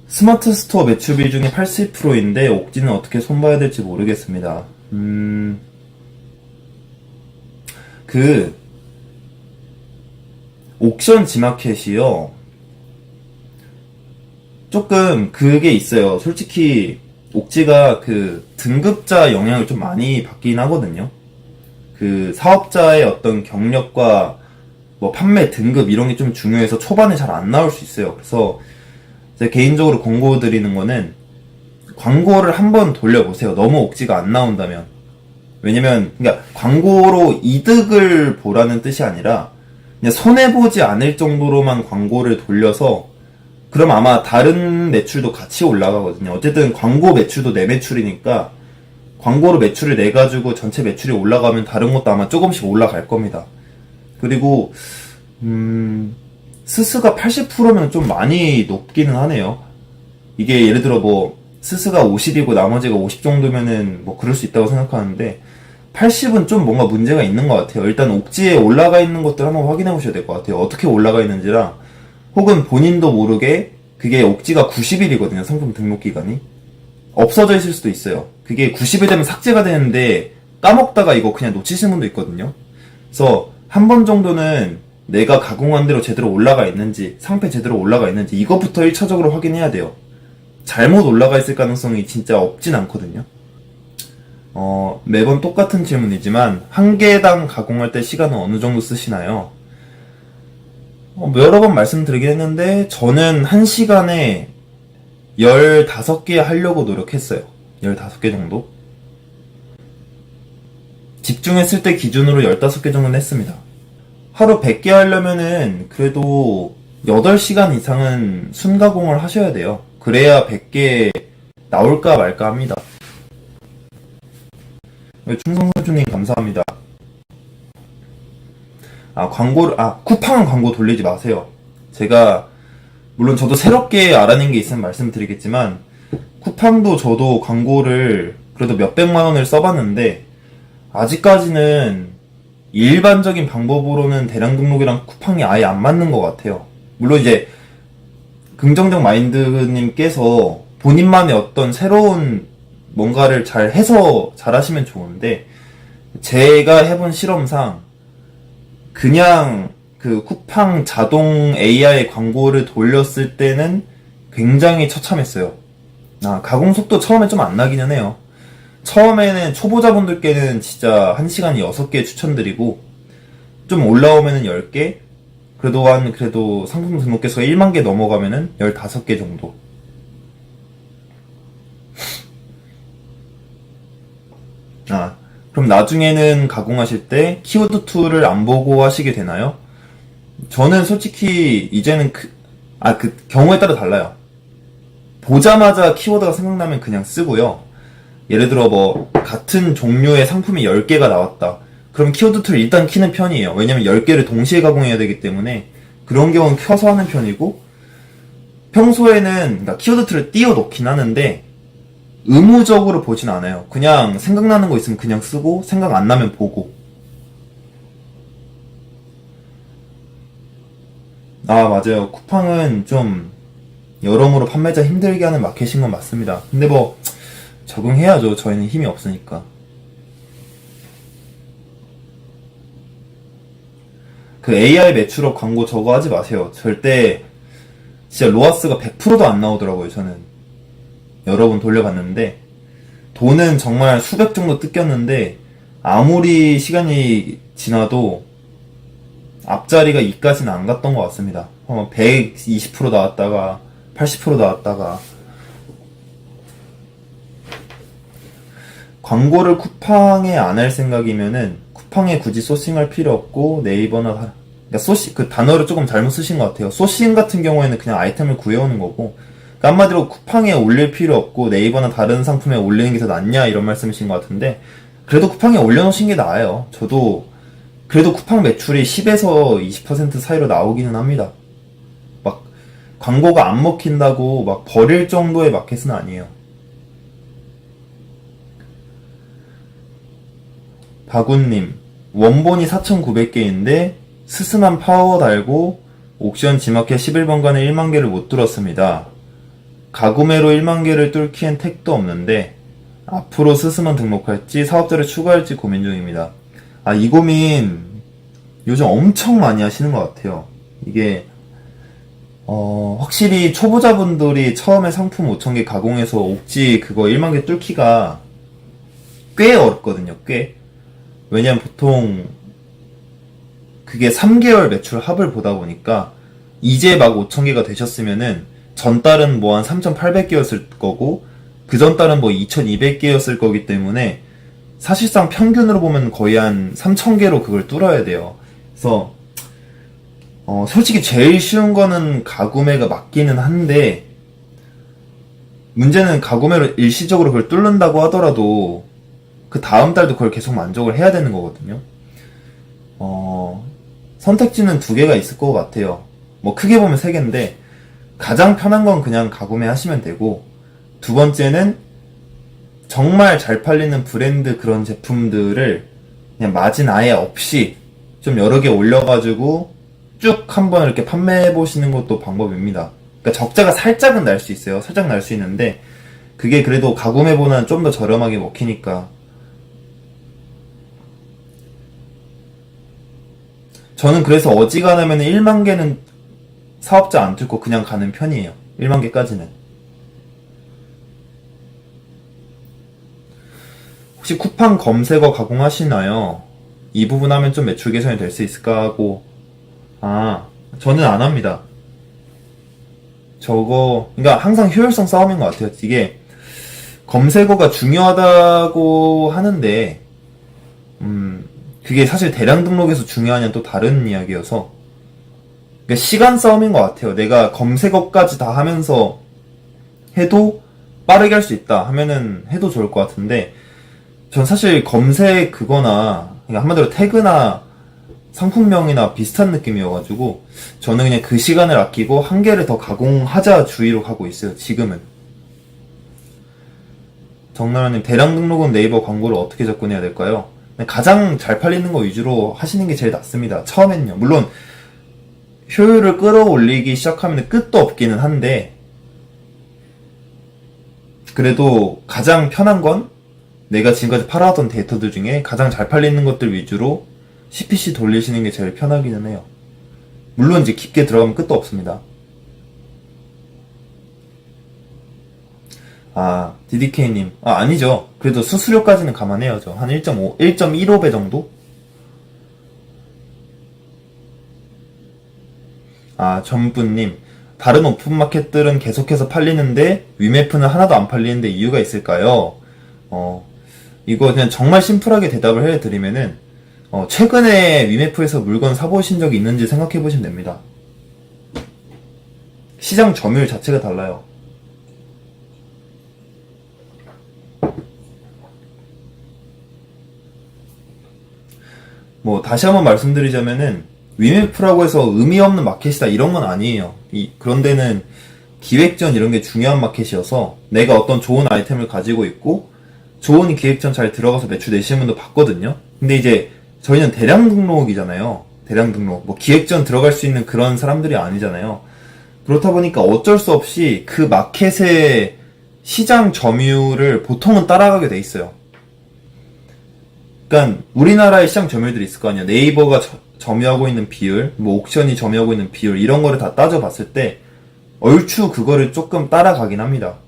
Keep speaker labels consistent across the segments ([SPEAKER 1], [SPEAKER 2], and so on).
[SPEAKER 1] 스마트 스토어 매출 비중이 80%인데 옥지는 어떻게 손봐야 될지 모르겠습니다. 그 옥션 지마켓이요. 조금 그게 있어요. 솔직히 옥지가 그 등급자 영향을 좀 많이 받긴 하거든요. 그 사업자의 어떤 경력과 뭐 판매 등급 이런 게 좀 중요해서 초반에 잘 안 나올 수 있어요. 그래서 제가 개인적으로 권고 드리는 거는 광고를 한번 돌려보세요. 너무 옥지가 안 나온다면. 왜냐면 그러니까 광고로 이득을 보라는 뜻이 아니라 그냥 손해보지 않을 정도로만 광고를 돌려서 그럼 아마 다른 매출도 같이 올라가거든요. 어쨌든 광고 매출도 내 매출이니까 광고로 매출을 내가지고 전체 매출이 올라가면 다른 것도 아마 조금씩 올라갈 겁니다. 그리고 스스가 80%면 좀 많이 높기는 하네요. 이게 예를 들어 뭐 스스가 50이고 나머지가 50 정도면은 뭐 그럴 수 있다고 생각하는데 80은 좀 뭔가 문제가 있는 것 같아요. 일단 옥지에 올라가 있는 것들 한번 확인해 보셔야 될 것 같아요. 어떻게 올라가 있는지랑 혹은 본인도 모르게 그게 옥지가 90일이거든요. 상품 등록 기간이. 없어져 있을 수도 있어요. 그게 90일 되면 삭제가 되는데 까먹다가 이거 그냥 놓치시는 분도 있거든요. 그래서 한 번 정도는 내가 가공한 대로 제대로 올라가 있는지 상패 제대로 올라가 있는지 이것부터 1차적으로 확인해야 돼요. 잘못 올라가 있을 가능성이 진짜 없진 않거든요. 매번 똑같은 질문이지만 한 개당 가공할 때 시간은 어느 정도 쓰시나요? 여러 번 말씀드리긴 했는데 저는 1시간에 15개 하려고 노력했어요. 15개 정도. 집중했을 때 기준으로 15개 정도는 했습니다. 하루 100개 하려면은 그래도 8시간 이상은 순가공을 하셔야 돼요. 그래야 100개 나올까 말까 합니다. 충성선주님 감사합니다. 쿠팡 광고 돌리지 마세요. 제가 물론 저도 새롭게 알아낸 게 있으면 말씀드리겠지만 쿠팡도 저도 광고를 그래도 몇백만 원을 써봤는데 아직까지는 일반적인 방법으로는 대량 등록이랑 쿠팡이 아예 안 맞는 것 같아요. 물론 이제 긍정적 마인드님께서 본인만의 어떤 새로운 뭔가를 잘 해서 잘 하시면 좋은데 제가 해본 실험상 그냥 그 쿠팡 자동 AI 광고를 돌렸을 때는 굉장히 처참했어요. 가공 속도 처음에 좀 안 나기는 해요. 처음에는 초보자분들께는 진짜 1시간에 6개 추천드리고 좀 올라오면은 10개 그래도 상품 등록 개수가 1만 개 넘어가면은 15개 정도. 그럼 나중에는 가공하실 때 키워드 툴을 안 보고 하시게 되나요? 저는 솔직히 이제는 그 경우에 따라 달라요. 보자마자 키워드가 생각나면 그냥 쓰고요. 예를 들어 뭐 같은 종류의 상품이 10개가 나왔다. 그럼 키워드 툴을 일단 키는 편이에요. 왜냐면 10개를 동시에 가공해야 되기 때문에 그런 경우는 켜서 하는 편이고 평소에는 키워드 툴을 띄워 놓긴 하는데 의무적으로 보진 않아요. 그냥 생각나는 거 있으면 그냥 쓰고 생각 안 나면 보고. 맞아요. 쿠팡은 좀 여러모로 판매자 힘들게 하는 마켓인 건 맞습니다. 근데 뭐 적응해야죠. 저희는 힘이 없으니까. 그 AI 매출업 광고 저거 하지 마세요. 절대 진짜 로아스가 100%도 안 나오더라고요. 저는 여러 번 돌려봤는데 돈은 정말 수백 정도 뜯겼는데 아무리 시간이 지나도 앞자리가 2까지는 안 갔던 것 같습니다. 120% 나왔다가 80% 나왔다가. 광고를 쿠팡에 안 할 생각이면은 쿠팡에 굳이 소싱할 필요 없고 네이버나 그 단어를 조금 잘못 쓰신 것 같아요. 소싱 같은 경우에는 그냥 아이템을 구해오는 거고 그러니까 한마디로 쿠팡에 올릴 필요 없고 네이버나 다른 상품에 올리는 게 더 낫냐 이런 말씀이신 것 같은데 그래도 쿠팡에 올려놓으신 게 나아요. 저도 그래도 쿠팡 매출이 10에서 20% 사이로 나오기는 합니다. 막 광고가 안 먹힌다고 막 버릴 정도의 마켓은 아니에요. 바구님, 원본이 4,900개인데 스스만 파워 달고 옥션 지마켓 11번간에 1만 개를 못 들었습니다. 가구매로 1만 개를 뚫기엔 택도 없는데 앞으로 스스만 등록할지 사업자를 추가할지 고민 중입니다. 아, 이 고민 요즘 엄청 많이 하시는 것 같아요. 이게 확실히 초보자분들이 처음에 상품 5,000개 가공해서 옥지 그거 1만 개 뚫기가 꽤 어렵거든요. 꽤. 왜냐면 보통 그게 3개월 매출 합을 보다 보니까 이제 막 5,000개가 되셨으면은 전 달은 뭐 한 3,800개였을 거고 그 전 달은 뭐 2,200개였을 거기 때문에 사실상 평균으로 보면 거의 한 3,000개로 그걸 뚫어야 돼요. 그래서 솔직히 제일 쉬운 거는 가구매가 맞기는 한데 문제는 가구매로 일시적으로 그걸 뚫는다고 하더라도 그 다음 달도 그걸 계속 만족을 해야 되는 거거든요. 선택지는 두 개가 있을 것 같아요. 뭐 크게 보면 세 개인데 가장 편한 건 그냥 가구매 하시면 되고 두 번째는 정말 잘 팔리는 브랜드 그런 제품들을 그냥 마진 아예 없이 좀 여러 개 올려가지고 쭉 한번 이렇게 판매해 보시는 것도 방법입니다. 그러니까 적자가 살짝은 날 수 있어요. 살짝 날 수 있는데 그게 그래도 가구매보다는 좀 더 저렴하게 먹히니까. 저는 그래서 어지간하면 1만 개는 사업자 안 뚫고 그냥 가는 편이에요. 1만 개까지는. 혹시 쿠팡 검색어 가공하시나요? 이 부분 하면 좀 매출 개선이 될 수 있을까 하고. 아, 저는 안 합니다. 그러니까 항상 효율성 싸움인 것 같아요. 이게 검색어가 중요하다고 하는데, 그게 사실 대량 등록에서 중요하냐는 또 다른 이야기여서, 그러니까 시간 싸움인 것 같아요. 내가 검색어까지 다 하면서 해도 빠르게 할 수 있다 하면은 해도 좋을 것 같은데, 전 사실 검색 그거나, 그러니까 한마디로 태그나 상품명이나 비슷한 느낌이어가지고, 저는 그냥 그 시간을 아끼고 한 개를 더 가공하자 주의로 가고 있어요, 지금은. 정나라님, 대량 등록은 네이버 광고를 어떻게 접근해야 될까요? 가장 잘 팔리는 거 위주로 하시는 게 제일 낫습니다. 처음엔요. 물론, 효율을 끌어올리기 시작하면 끝도 없기는 한데, 그래도 가장 편한 건 내가 지금까지 팔아왔던 데이터들 중에 가장 잘 팔리는 것들 위주로 CPC 돌리시는 게 제일 편하기는 해요. 물론 이제 깊게 들어가면 끝도 없습니다. 아, DDK님. 아, 아니죠. 그래도 수수료까지는 감안해야죠. 한 1.5, 1.15배 정도? 아, 전분님. 다른 오픈마켓들은 계속해서 팔리는데 위메프는 하나도 안 팔리는데 이유가 있을까요? 이거 그냥 정말 심플하게 대답을 해드리면은 최근에 위메프에서 물건 사보신 적이 있는지 생각해보시면 됩니다. 시장 점유율 자체가 달라요. 뭐 다시 한번 말씀드리자면은 위메프라고 해서 의미 없는 마켓이다 이런 건 아니에요. 그런 데는 기획전 이런 게 중요한 마켓이어서 내가 어떤 좋은 아이템을 가지고 있고 좋은 기획전 잘 들어가서 매출 내시는 분도 봤거든요. 근데 이제 저희는 대량 등록이잖아요. 대량 등록. 뭐 기획전 들어갈 수 있는 그런 사람들이 아니잖아요. 그렇다 보니까 어쩔 수 없이 그 마켓의 시장 점유율을 보통은 따라가게 돼 있어요. 그러니까 우리나라의 시장 점유율들이 있을 거 아니야. 네이버가 점유하고 있는 비율, 뭐 옥션이 점유하고 있는 비율 이런 거를 다 따져봤을 때 얼추 그거를 조금 따라가긴 합니다.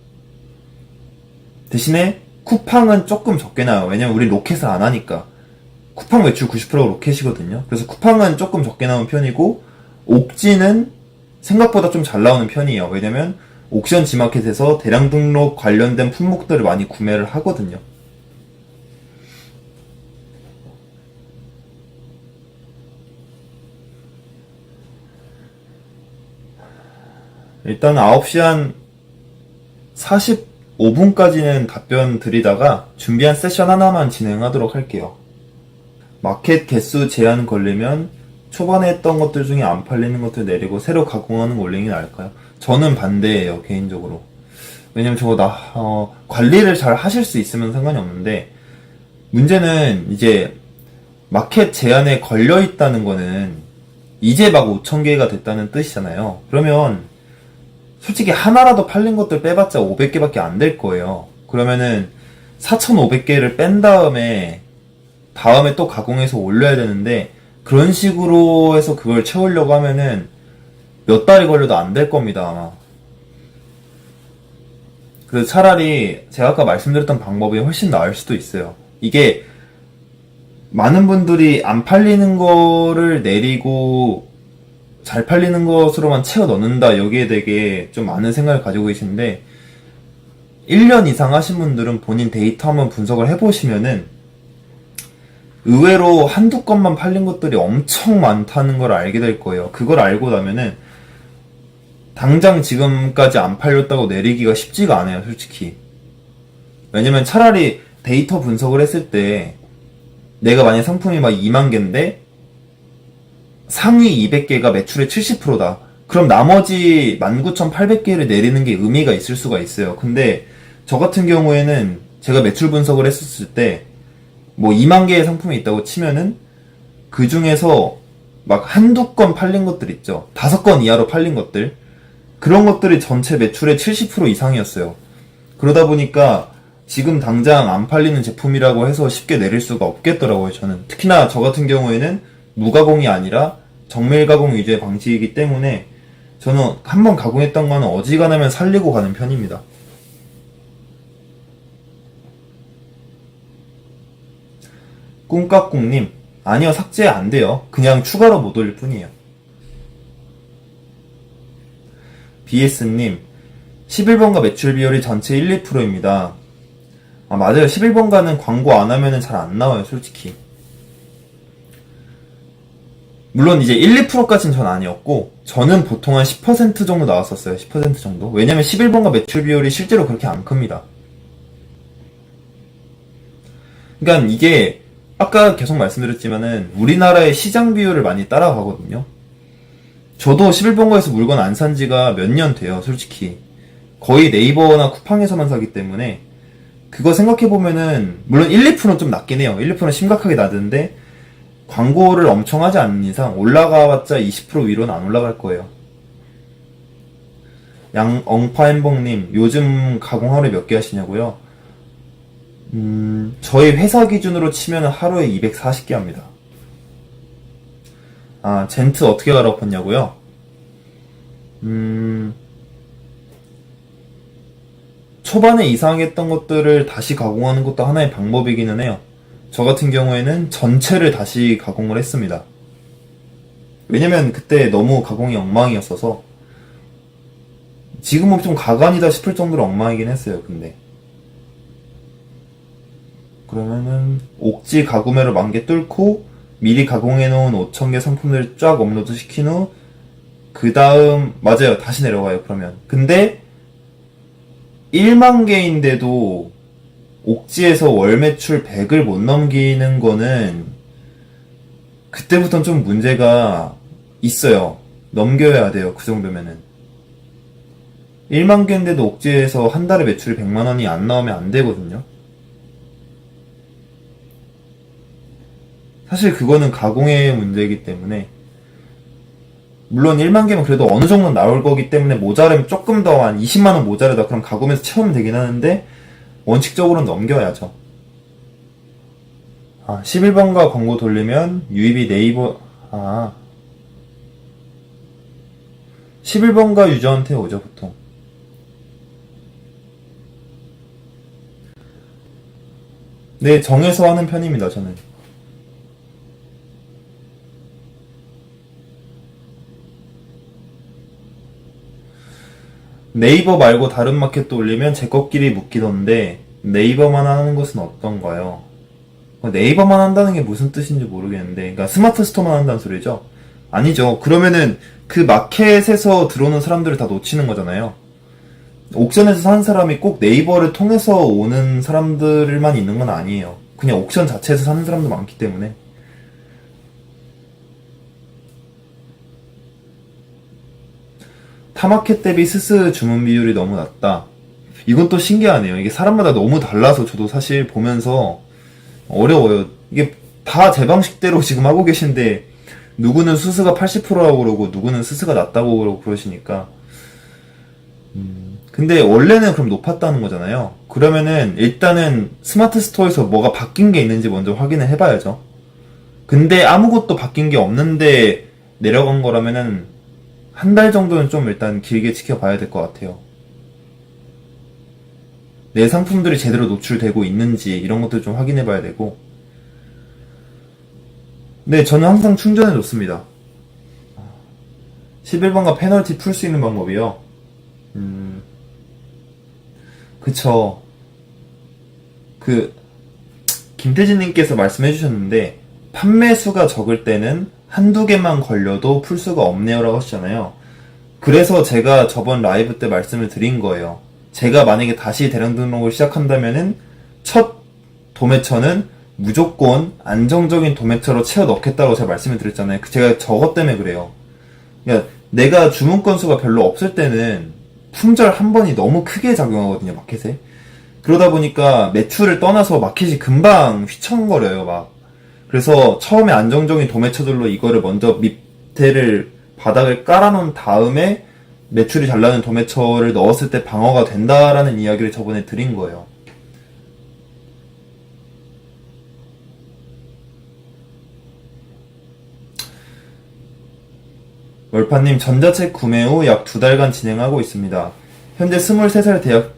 [SPEAKER 1] 대신에 쿠팡은 조금 적게 나요. 왜냐면 우리 로켓을 안 하니까. 쿠팡 매출 90%가 로켓이거든요. 그래서 쿠팡은 조금 적게 나오는 편이고 옥지는 생각보다 좀 잘 나오는 편이에요. 왜냐면 옥션 지마켓에서 대량 등록 관련된 품목들을 많이 구매를 하거든요. 일단 9시 한 45분까지는 답변 드리다가 준비한 세션 하나만 진행하도록 할게요. 마켓 개수 제한 걸리면 초반에 했던 것들 중에 안 팔리는 것들 내리고 새로 가공하는 거 올리는 게 나을까요? 저는 반대예요, 개인적으로. 왜냐면 관리를 잘 하실 수 있으면 상관이 없는데, 문제는 이제 마켓 제한에 걸려 있다는 거는 이제 막 5,000개가 됐다는 뜻이잖아요. 그러면 솔직히 하나라도 팔린 것들 빼봤자 500개밖에 안 될 거예요. 그러면은 4,500개를 뺀 다음에 또 가공해서 올려야 되는데, 그런 식으로 해서 그걸 채우려고 하면은 몇 달이 걸려도 안 될 겁니다, 아마. 그래서 차라리 제가 아까 말씀드렸던 방법이 훨씬 나을 수도 있어요. 이게 많은 분들이 안 팔리는 거를 내리고 잘 팔리는 것으로만 채워 넣는다, 여기에 되게 좀 많은 생각을 가지고 계신데, 1년 이상 하신 분들은 본인 데이터 한번 분석을 해보시면은 의외로 한두 건만 팔린 것들이 엄청 많다는 걸 알게 될 거예요. 그걸 알고 나면은 당장 지금까지 안 팔렸다고 내리기가 쉽지가 않아요, 솔직히. 왜냐면 차라리 데이터 분석을 했을 때 내가 만약 상품이 막 2만 개인데 상위 200개가 매출의 70%다. 그럼 나머지 19,800개를 내리는 게 의미가 있을 수가 있어요. 근데 저 같은 경우에는 제가 매출 분석을 했었을 때 뭐 2만 개의 상품이 있다고 치면은 그 중에서 막 한두 건 팔린 것들 있죠. 5건 이하로 팔린 것들. 그런 것들이 전체 매출의 70% 이상이었어요. 그러다 보니까 지금 당장 안 팔리는 제품이라고 해서 쉽게 내릴 수가 없겠더라고요, 저는. 특히나 저 같은 경우에는 무가공이 아니라 정밀 가공 위주의 방식이기 때문에 저는 한번 가공했던 거는 어지간하면 살리고 가는 편입니다. 꿈깍꿍님, 아니요, 삭제 안 돼요. 그냥 추가로 못 올릴 뿐이에요. BS님, 11번가 매출 비율이 전체 1, 2%입니다. 아, 맞아요. 11번가는 광고 안 하면은 잘 안 나와요, 솔직히. 물론 이제 1, 2%까지는 전 아니었고, 저는 보통 한 10% 정도 나왔었어요. 10% 정도. 왜냐면 11번가 매출 비율이 실제로 그렇게 안 큽니다. 그러니까 이게 아까 계속 말씀드렸지만은 우리나라의 시장 비율을 많이 따라가거든요. 저도 11번가에서 물건 안 산 지가 몇 년 돼요, 솔직히. 거의 네이버나 쿠팡에서만 사기 때문에 그거 생각해보면은 물론 1, 2%는 좀 낮긴 해요. 1, 2%는 심각하게 낮은데 광고를 엄청 하지 않는 이상 올라가봤자 20% 위로는 안 올라갈 거예요. 엉파햄봉님, 요즘 가공 하루에 몇 개 하시냐고요? 저희 회사 기준으로 치면 하루에 240개 합니다. 아, 젠트 어떻게 갈아엎었냐고요? 초반에 이상했던 것들을 다시 가공하는 것도 하나의 방법이기는 해요. 저 같은 경우에는 전체를 다시 가공을 했습니다. 왜냐면 그때 너무 가공이 엉망이었어서 지금은 좀 가관이다 싶을 정도로 엉망이긴 했어요. 근데 그러면은 옥지 가구매로 10,000개 뚫고 미리 가공해놓은 5,000개 상품들을 쫙 업로드 시킨 후 그 다음 맞아요, 다시 내려가요. 그러면 근데 1만 개인데도 옥지에서 월 매출 100을 못 넘기는 거는 그때부터는 좀 문제가 있어요. 넘겨야 돼요. 그 정도면은 1만 개인데도 옥지에서 한 달에 매출이 100만 원이 안 나오면 안 되거든요. 사실 그거는 가공의 문제이기 때문에 물론 1만 개면 그래도 어느 정도 나올 거기 때문에 모자르면 조금 더 한 20만 원 모자르다 그럼 가공해서 채우면 되긴 하는데 원칙적으로는 넘겨야죠. 아, 11번가 광고 돌리면 유입이 네이버 11번가 유저한테 오죠, 보통. 네, 정해서 하는 편입니다, 저는. 네이버 말고 다른 마켓도 올리면 제 것끼리 묶이던데 네이버만 하는 것은 어떤가요? 네이버만 한다는 게 무슨 뜻인지 모르겠는데, 그러니까 스마트 스토어만 한다는 소리죠? 아니죠. 그러면은 그 마켓에서 들어오는 사람들을 다 놓치는 거잖아요. 옥션에서 사는 사람이 꼭 네이버를 통해서 오는 사람들만 있는 건 아니에요. 그냥 옥션 자체에서 사는 사람도 많기 때문에. 타마켓 대비 스스 주문 비율이 너무 낮다. 이건 또 신기하네요. 이게 사람마다 너무 달라서 저도 사실 보면서 어려워요. 이게 다 제 방식대로 지금 하고 계신데 누구는 수스가 80%라고 그러고 누구는 스스가 낮다고 그러고 그러시니까 근데 원래는 그럼 높았다는 거잖아요. 그러면은 일단은 스마트 스토어에서 뭐가 바뀐 게 있는지 먼저 확인을 해봐야죠. 근데 아무것도 바뀐 게 없는데 내려간 거라면은 한 달 정도는 좀 일단 길게 지켜봐야 될 것 같아요. 내 상품들이 제대로 노출되고 있는지 이런 것들 좀 확인해 봐야 되고. 네, 저는 항상 충전해 놓습니다. 11번가 페널티 풀 수 있는 방법이요. 그쵸. 그, 김태진님께서 말씀해 주셨는데, 판매 수가 적을 때는 한두 개만 걸려도 풀 수가 없네요라고 하셨잖아요. 그래서 제가 저번 라이브 때 말씀을 드린 거예요. 제가 만약에 다시 대량 등록을 시작한다면은, 첫 도매처는 무조건 안정적인 도매처로 채워 넣겠다고 제가 말씀을 드렸잖아요. 제가 저것 때문에 그래요. 그러니까 내가 주문 건수가 별로 없을 때는 품절 한 번이 너무 크게 작용하거든요, 마켓에. 그러다 보니까 매출을 떠나서 마켓이 금방 휘청거려요, 막. 그래서 처음에 안정적인 도매처들로 이거를 먼저 밑에를 바닥을 깔아놓은 다음에 매출이 잘 나는 도매처를 넣었을 때 방어가 된다라는 이야기를 저번에 드린 거예요. 월파님, 전자책 구매 후 약 2달간 진행하고 있습니다. 현재 23살 대학교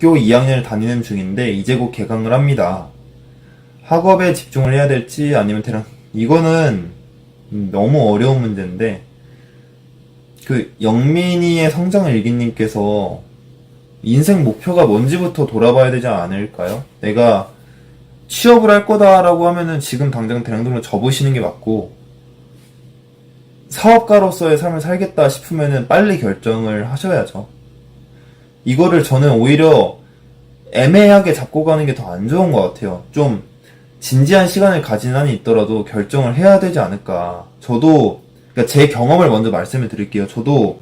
[SPEAKER 1] 2학년을 다니는 중인데 이제 곧 개강을 합니다. 학업에 집중을 해야 될지 아니면 대략 이거는 너무 어려운 문제인데 그 영민이의 성장을 일기님께서 인생 목표가 뭔지부터 돌아봐야 되지 않을까요? 내가 취업을 할 거다라고 하면은 지금 당장 대량등록 접으시는 게 맞고 사업가로서의 삶을 살겠다 싶으면은 빨리 결정을 하셔야죠. 이거를 저는 오히려 애매하게 잡고 가는 게 더 안 좋은 것 같아요. 좀 진지한 시간을 가진 한이 있더라도 결정을 해야 되지 않을까. 저도 그러니까 제 경험을 먼저 말씀을 드릴게요. 저도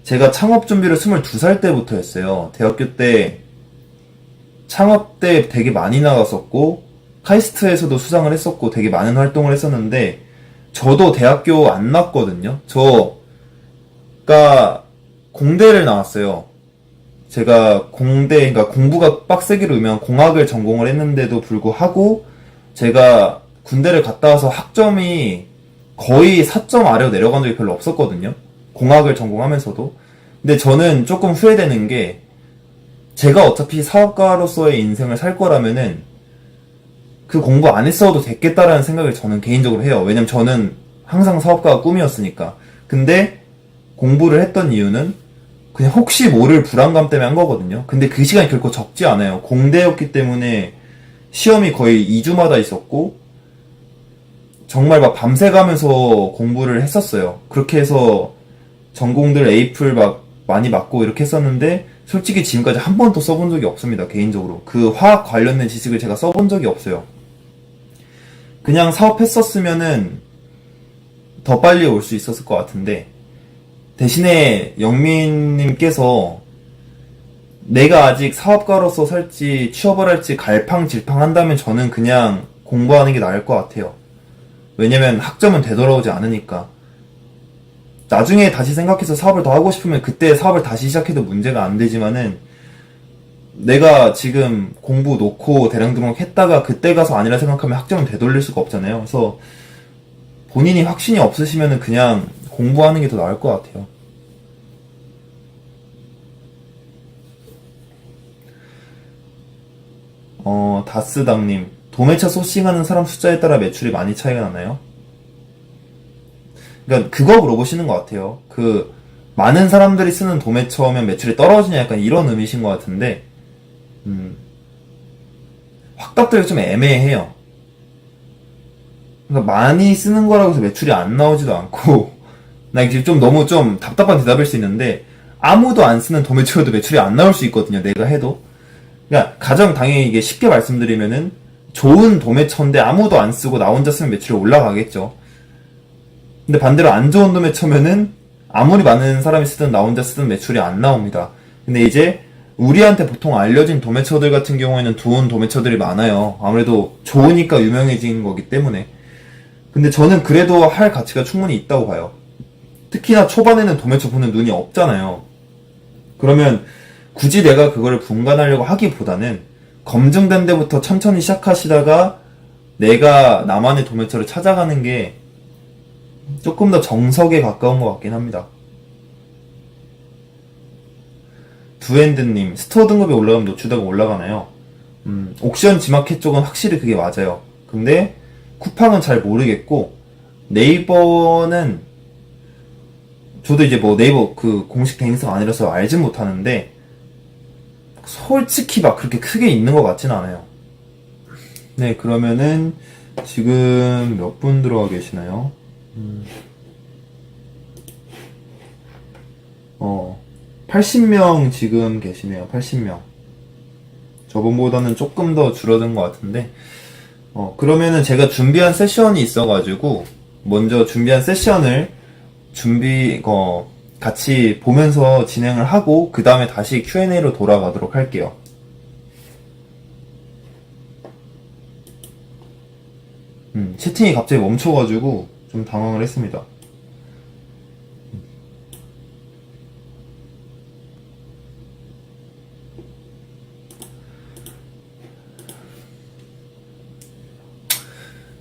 [SPEAKER 1] 제가 창업 준비를 22살 때부터 했어요. 대학교 때 창업 때 되게 많이 나갔었고 카이스트에서도 수상을 했었고 되게 많은 활동을 했었는데 저도 대학교 안 나왔거든요. 저가 공대를 나왔어요. 제가 공대, 그러니까 공부가 빡세기로 유명한 공학을 전공을 했는데도 불구하고 제가 군대를 갔다 와서 학점이 거의 4점 아래로 내려간 적이 별로 없었거든요. 공학을 전공하면서도. 근데 저는 조금 후회되는 게 제가 어차피 사업가로서의 인생을 살 거라면은 그 공부 안 했어도 됐겠다라는 생각을 저는 개인적으로 해요. 왜냐면 저는 항상 사업가가 꿈이었으니까. 근데 공부를 했던 이유는 그냥 혹시 모를 불안감 때문에 한 거거든요. 근데 그 시간이 결코 적지 않아요. 공대였기 때문에 시험이 거의 2주마다 있었고 정말 막 밤새 가면서 공부를 했었어요. 그렇게 해서 전공들 A풀 막 많이 맞고 이렇게 했었는데 솔직히 지금까지 한 번도 써본 적이 없습니다. 개인적으로. 그 화학 관련된 지식을 제가 써본 적이 없어요. 그냥 사업했었으면은 더 빨리 올 수 있었을 것 같은데 대신에 영민님께서 내가 아직 사업가로서 살지 취업을 할지 갈팡질팡 한다면 저는 그냥 공부하는 게 나을 것 같아요. 왜냐면 학점은 되돌아오지 않으니까. 나중에 다시 생각해서 사업을 더 하고 싶으면 그때 사업을 다시 시작해도 문제가 안 되지만은 내가 지금 공부 놓고 대량 등록했다가 그때 가서 아니라 생각하면 학점은 되돌릴 수가 없잖아요. 그래서 본인이 확신이 없으시면은 그냥 공부하는 게 더 나을 것 같아요. 다스당님, 도매차 소싱하는 사람 숫자에 따라 매출이 많이 차이가 나나요? 그러니까 그거 물어보시는 것 같아요. 그 많은 사람들이 쓰는 도매처면 매출이 떨어지냐 약간 이런 의미신 것 같은데 확답들이 좀 애매해요. 그러니까 많이 쓰는 거라고 해서 매출이 안 나오지도 않고 나 이게 좀 너무 좀 답답한 대답일 수 있는데 아무도 안 쓰는 도매처여도 매출이 안 나올 수 있거든요. 내가 해도. 그러니까 가장 당연히 이게 쉽게 말씀드리면은 좋은 도매처인데 아무도 안 쓰고 나 혼자 쓰면 매출이 올라가겠죠. 근데 반대로 안 좋은 도매처면은 아무리 많은 사람이 쓰든 나 혼자 쓰든 매출이 안 나옵니다. 근데 이제 우리한테 보통 알려진 도매처들 같은 경우에는 좋은 도매처들이 많아요. 아무래도 좋으니까 유명해진 거기 때문에. 근데 저는 그래도 할 가치가 충분히 있다고 봐요. 특히나 초반에는 도매처 보는 눈이 없잖아요. 그러면 굳이 내가 그거를 분간하려고 하기보다는 검증된 데부터 천천히 시작하시다가 내가 나만의 도매처를 찾아가는 게 조금 더 정석에 가까운 것 같긴 합니다. 두핸드님, 스토어 등급이 올라가면 노출대가 올라가나요? 옥션 지마켓 쪽은 확실히 그게 맞아요. 근데 쿠팡은 잘 모르겠고, 네이버는 저도 이제 뭐 네이버 그 공식 대행사가 아니라서 알진 못하는데 솔직히 막 그렇게 크게 있는 것 같진 않아요. 네, 그러면은 지금 몇 분 들어와 계시나요? 80명 지금 계시네요. 80명. 저번보다는 조금 더 줄어든 것 같은데, 그러면은 제가 준비한 세션이 있어가지고, 먼저 준비한 세션을 같이 보면서 진행을 하고, 그 다음에 다시 Q&A로 돌아가도록 할게요. 채팅이 갑자기 멈춰가지고, 좀 당황을 했습니다.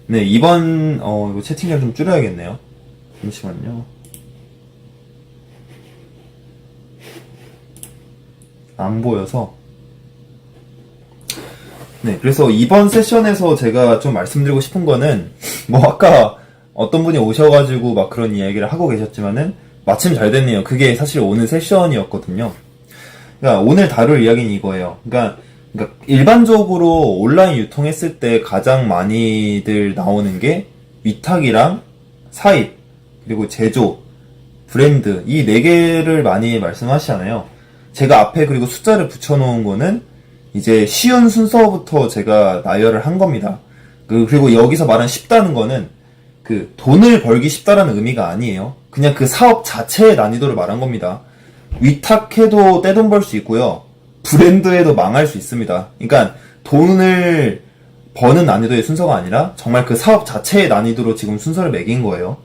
[SPEAKER 1] 네, 이거 채팅을 좀 줄여야겠네요. 잠시만요. 안 보여서. 네, 그래서 이번 세션에서 제가 좀 말씀드리고 싶은 거는, 뭐, 아까 어떤 분이 오셔가지고 막 그런 이야기를 하고 계셨지만은, 마침 잘 됐네요. 그게 사실 오늘 세션이었거든요. 그러니까 오늘 다룰 이야기는 이거예요. 그러니까 일반적으로 온라인 유통했을 때 가장 많이들 나오는 게 위탁이랑 사입, 그리고 제조, 브랜드, 이 네 개를 많이 말씀하시잖아요. 제가 앞에 그리고 숫자를 붙여놓은 거는 이제 쉬운 순서부터 제가 나열을 한 겁니다. 그리고 여기서 말한 쉽다는 거는 그 돈을 벌기 쉽다라는 의미가 아니에요. 그냥 그 사업 자체의 난이도를 말한 겁니다. 위탁해도 떼돈 벌 수 있고요. 브랜드에도 망할 수 있습니다. 그러니까 돈을 버는 난이도의 순서가 아니라 정말 그 사업 자체의 난이도로 지금 순서를 매긴 거예요.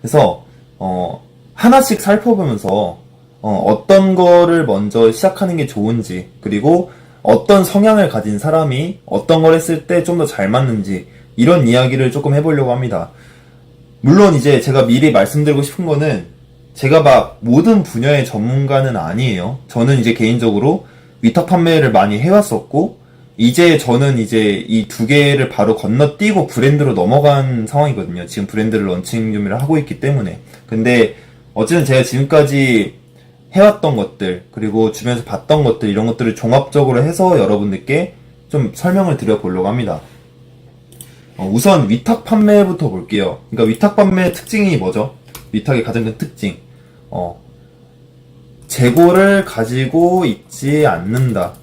[SPEAKER 1] 그래서 하나씩 살펴보면서 어떤 거를 먼저 시작하는 게 좋은지, 그리고 어떤 성향을 가진 사람이 어떤 걸 했을 때 좀 더 잘 맞는지, 이런 이야기를 조금 해보려고 합니다. 물론 이제 제가 미리 말씀드리고 싶은 거는 제가 막 모든 분야의 전문가는 아니에요. 저는 이제 개인적으로 위탁 판매를 많이 해왔었고, 이제 저는 이제 이 두 개를 바로 건너뛰고 브랜드로 넘어간 상황이거든요. 지금 브랜드를 런칭 준비를 하고 있기 때문에. 근데 어쨌든 제가 지금까지 해왔던 것들, 그리고 주변에서 봤던 것들, 이런 것들을 종합적으로 해서 여러분들께 좀 설명을 드려보려고 합니다. 우선 위탁 판매부터 볼게요. 그러니까 위탁 판매의 특징이 뭐죠? 위탁의 가장 큰 특징. 재고를 가지고 있지 않는다.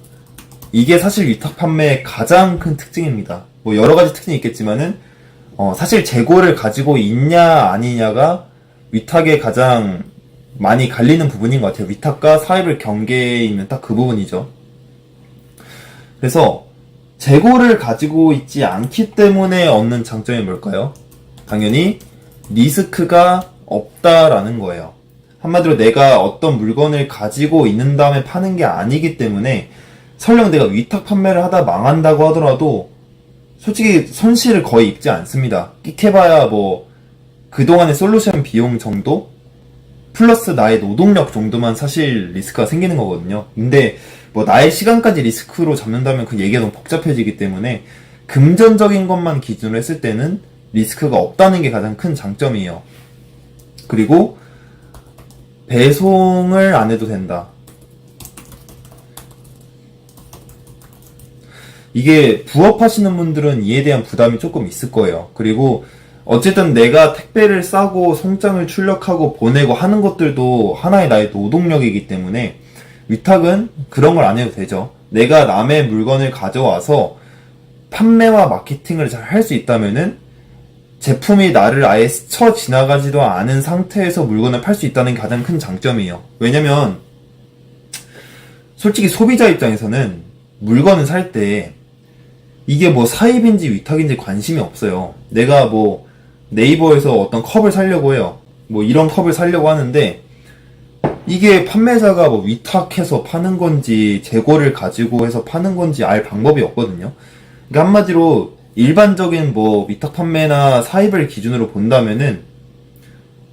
[SPEAKER 1] 이게 사실 위탁 판매의 가장 큰 특징입니다. 뭐 여러 가지 특징이 있겠지만은, 사실 재고를 가지고 있냐 아니냐가 위탁의 가장 많이 갈리는 부분인 것 같아요. 위탁과 사입을 경계에 있는 딱 그 부분이죠. 그래서 재고를 가지고 있지 않기 때문에 얻는 장점이 뭘까요? 당연히 리스크가 없다라는 거예요. 한마디로 내가 어떤 물건을 가지고 있는 다음에 파는 게 아니기 때문에 설령 내가 위탁 판매를 하다 망한다고 하더라도 솔직히 손실을 거의 입지 않습니다. 끽해봐야 뭐 그동안의 솔루션 비용 정도? 플러스 나의 노동력 정도만 사실 리스크가 생기는 거거든요. 근데 뭐 나의 시간까지 리스크로 잡는다면 그 얘기가 너무 복잡해지기 때문에 금전적인 것만 기준으로 했을 때는 리스크가 없다는 게 가장 큰 장점이에요. 그리고 배송을 안 해도 된다. 이게 부업하시는 분들은 이에 대한 부담이 조금 있을 거예요. 그리고 어쨌든 내가 택배를 싸고 송장을 출력하고 보내고 하는 것들도 하나의 나의 노동력이기 때문에 위탁은 그런 걸 안 해도 되죠. 내가 남의 물건을 가져와서 판매와 마케팅을 잘 할 수 있다면은 제품이 나를 아예 스쳐 지나가지도 않은 상태에서 물건을 팔 수 있다는 게 가장 큰 장점이에요. 왜냐면 솔직히 소비자 입장에서는 물건을 살 때 이게 뭐 사입인지 위탁인지 관심이 없어요. 내가 뭐 네이버에서 어떤 컵을 사려고 해요. 뭐 이런 컵을 사려고 하는데 이게 판매자가 뭐 위탁해서 파는 건지 재고를 가지고 해서 파는 건지 알 방법이 없거든요. 그러니까 한마디로 일반적인 뭐 위탁 판매나 사입을 기준으로 본다면은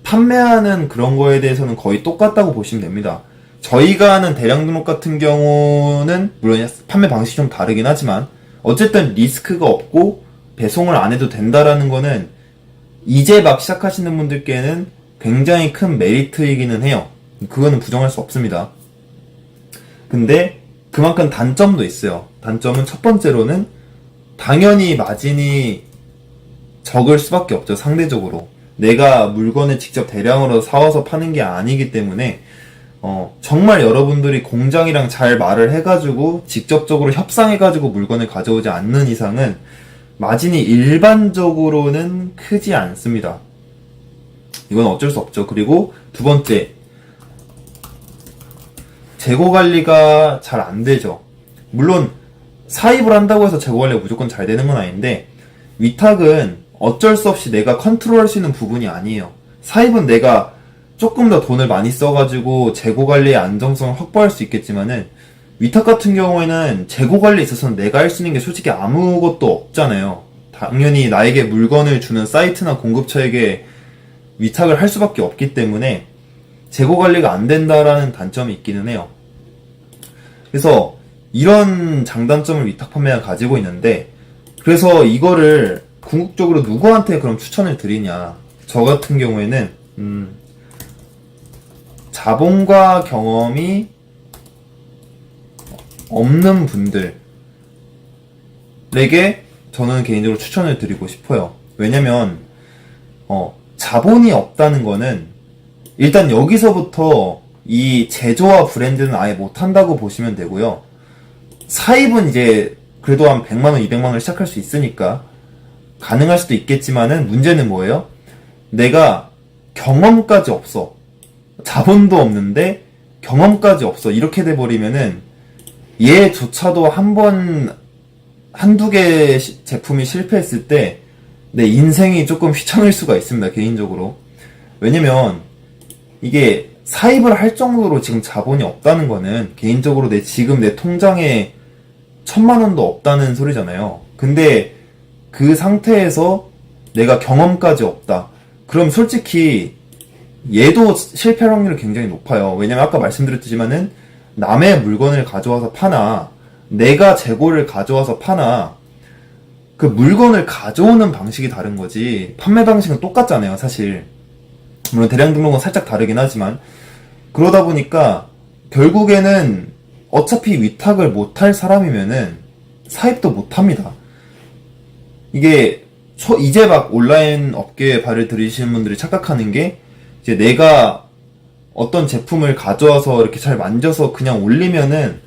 [SPEAKER 1] 판매하는 그런 거에 대해서는 거의 똑같다고 보시면 됩니다. 저희가 하는 대량 등록 같은 경우는 물론 판매 방식이 좀 다르긴 하지만 어쨌든 리스크가 없고 배송을 안 해도 된다라는 거는 이제 막 시작하시는 분들께는 굉장히 큰 메리트이기는 해요. 그거는 부정할 수 없습니다. 근데 그만큼 단점도 있어요. 단점은 첫 번째로는 당연히 마진이 적을 수밖에 없죠. 상대적으로. 내가 물건을 직접 대량으로 사와서 파는 게 아니기 때문에 정말 여러분들이 공장이랑 잘 말을 해가지고 직접적으로 협상해가지고 물건을 가져오지 않는 이상은 마진이 일반적으로는 크지 않습니다. 이건 어쩔 수 없죠. 그리고 두 번째, 재고 관리가 잘 안 되죠. 물론 사입을 한다고 해서 재고 관리가 무조건 잘 되는 건 아닌데 위탁은 어쩔 수 없이 내가 컨트롤할 수 있는 부분이 아니에요. 사입은 내가 조금 더 돈을 많이 써가지고 재고 관리의 안정성을 확보할 수 있겠지만은 위탁 같은 경우에는 재고 관리에 있어서는 내가 할 수 있는 게 솔직히 아무것도 없잖아요. 당연히 나에게 물건을 주는 사이트나 공급처에게 위탁을 할 수밖에 없기 때문에 재고 관리가 안 된다라는 단점이 있기는 해요. 그래서 이런 장단점을 위탁 판매가 가지고 있는데 그래서 이거를 궁극적으로 누구한테 그럼 추천을 드리냐. 저 같은 경우에는 자본과 경험이 없는 분들에게 저는 개인적으로 추천을 드리고 싶어요. 왜냐면 자본이 없다는 거는 일단 여기서부터 이 제조와 브랜드는 아예 못한다고 보시면 되고요. 사입은 이제 그래도 한 100만원, 200만원을 시작할 수 있으니까 가능할 수도 있겠지만은 문제는 뭐예요? 내가 경험까지 없어. 자본도 없는데 경험까지 없어. 이렇게 돼버리면은 얘조차도 한두 개 제품이 실패했을 때 내 인생이 조금 휘청일 수가 있습니다. 개인적으로. 왜냐면 이게 사입을 할 정도로 지금 자본이 없다는 거는 개인적으로 지금 내 통장에 1000만원도 없다는 소리잖아요. 근데 그 상태에서 내가 경험까지 없다. 그럼 솔직히 얘도 실패할 확률이 굉장히 높아요. 왜냐면 아까 말씀드렸지만은 남의 물건을 가져와서 파나 내가 재고를 가져와서 파나 그 물건을 가져오는 방식이 다른 거지 판매 방식은 똑같잖아요. 사실 물론 대량 등록은 살짝 다르긴 하지만 그러다 보니까 결국에는 어차피 위탁을 못할 사람이면은 사입도 못합니다. 이게 이제 막 온라인 업계에 발을 들이시는 분들이 착각하는 게 이제 내가 어떤 제품을 가져와서 이렇게 잘 만져서 그냥 올리면은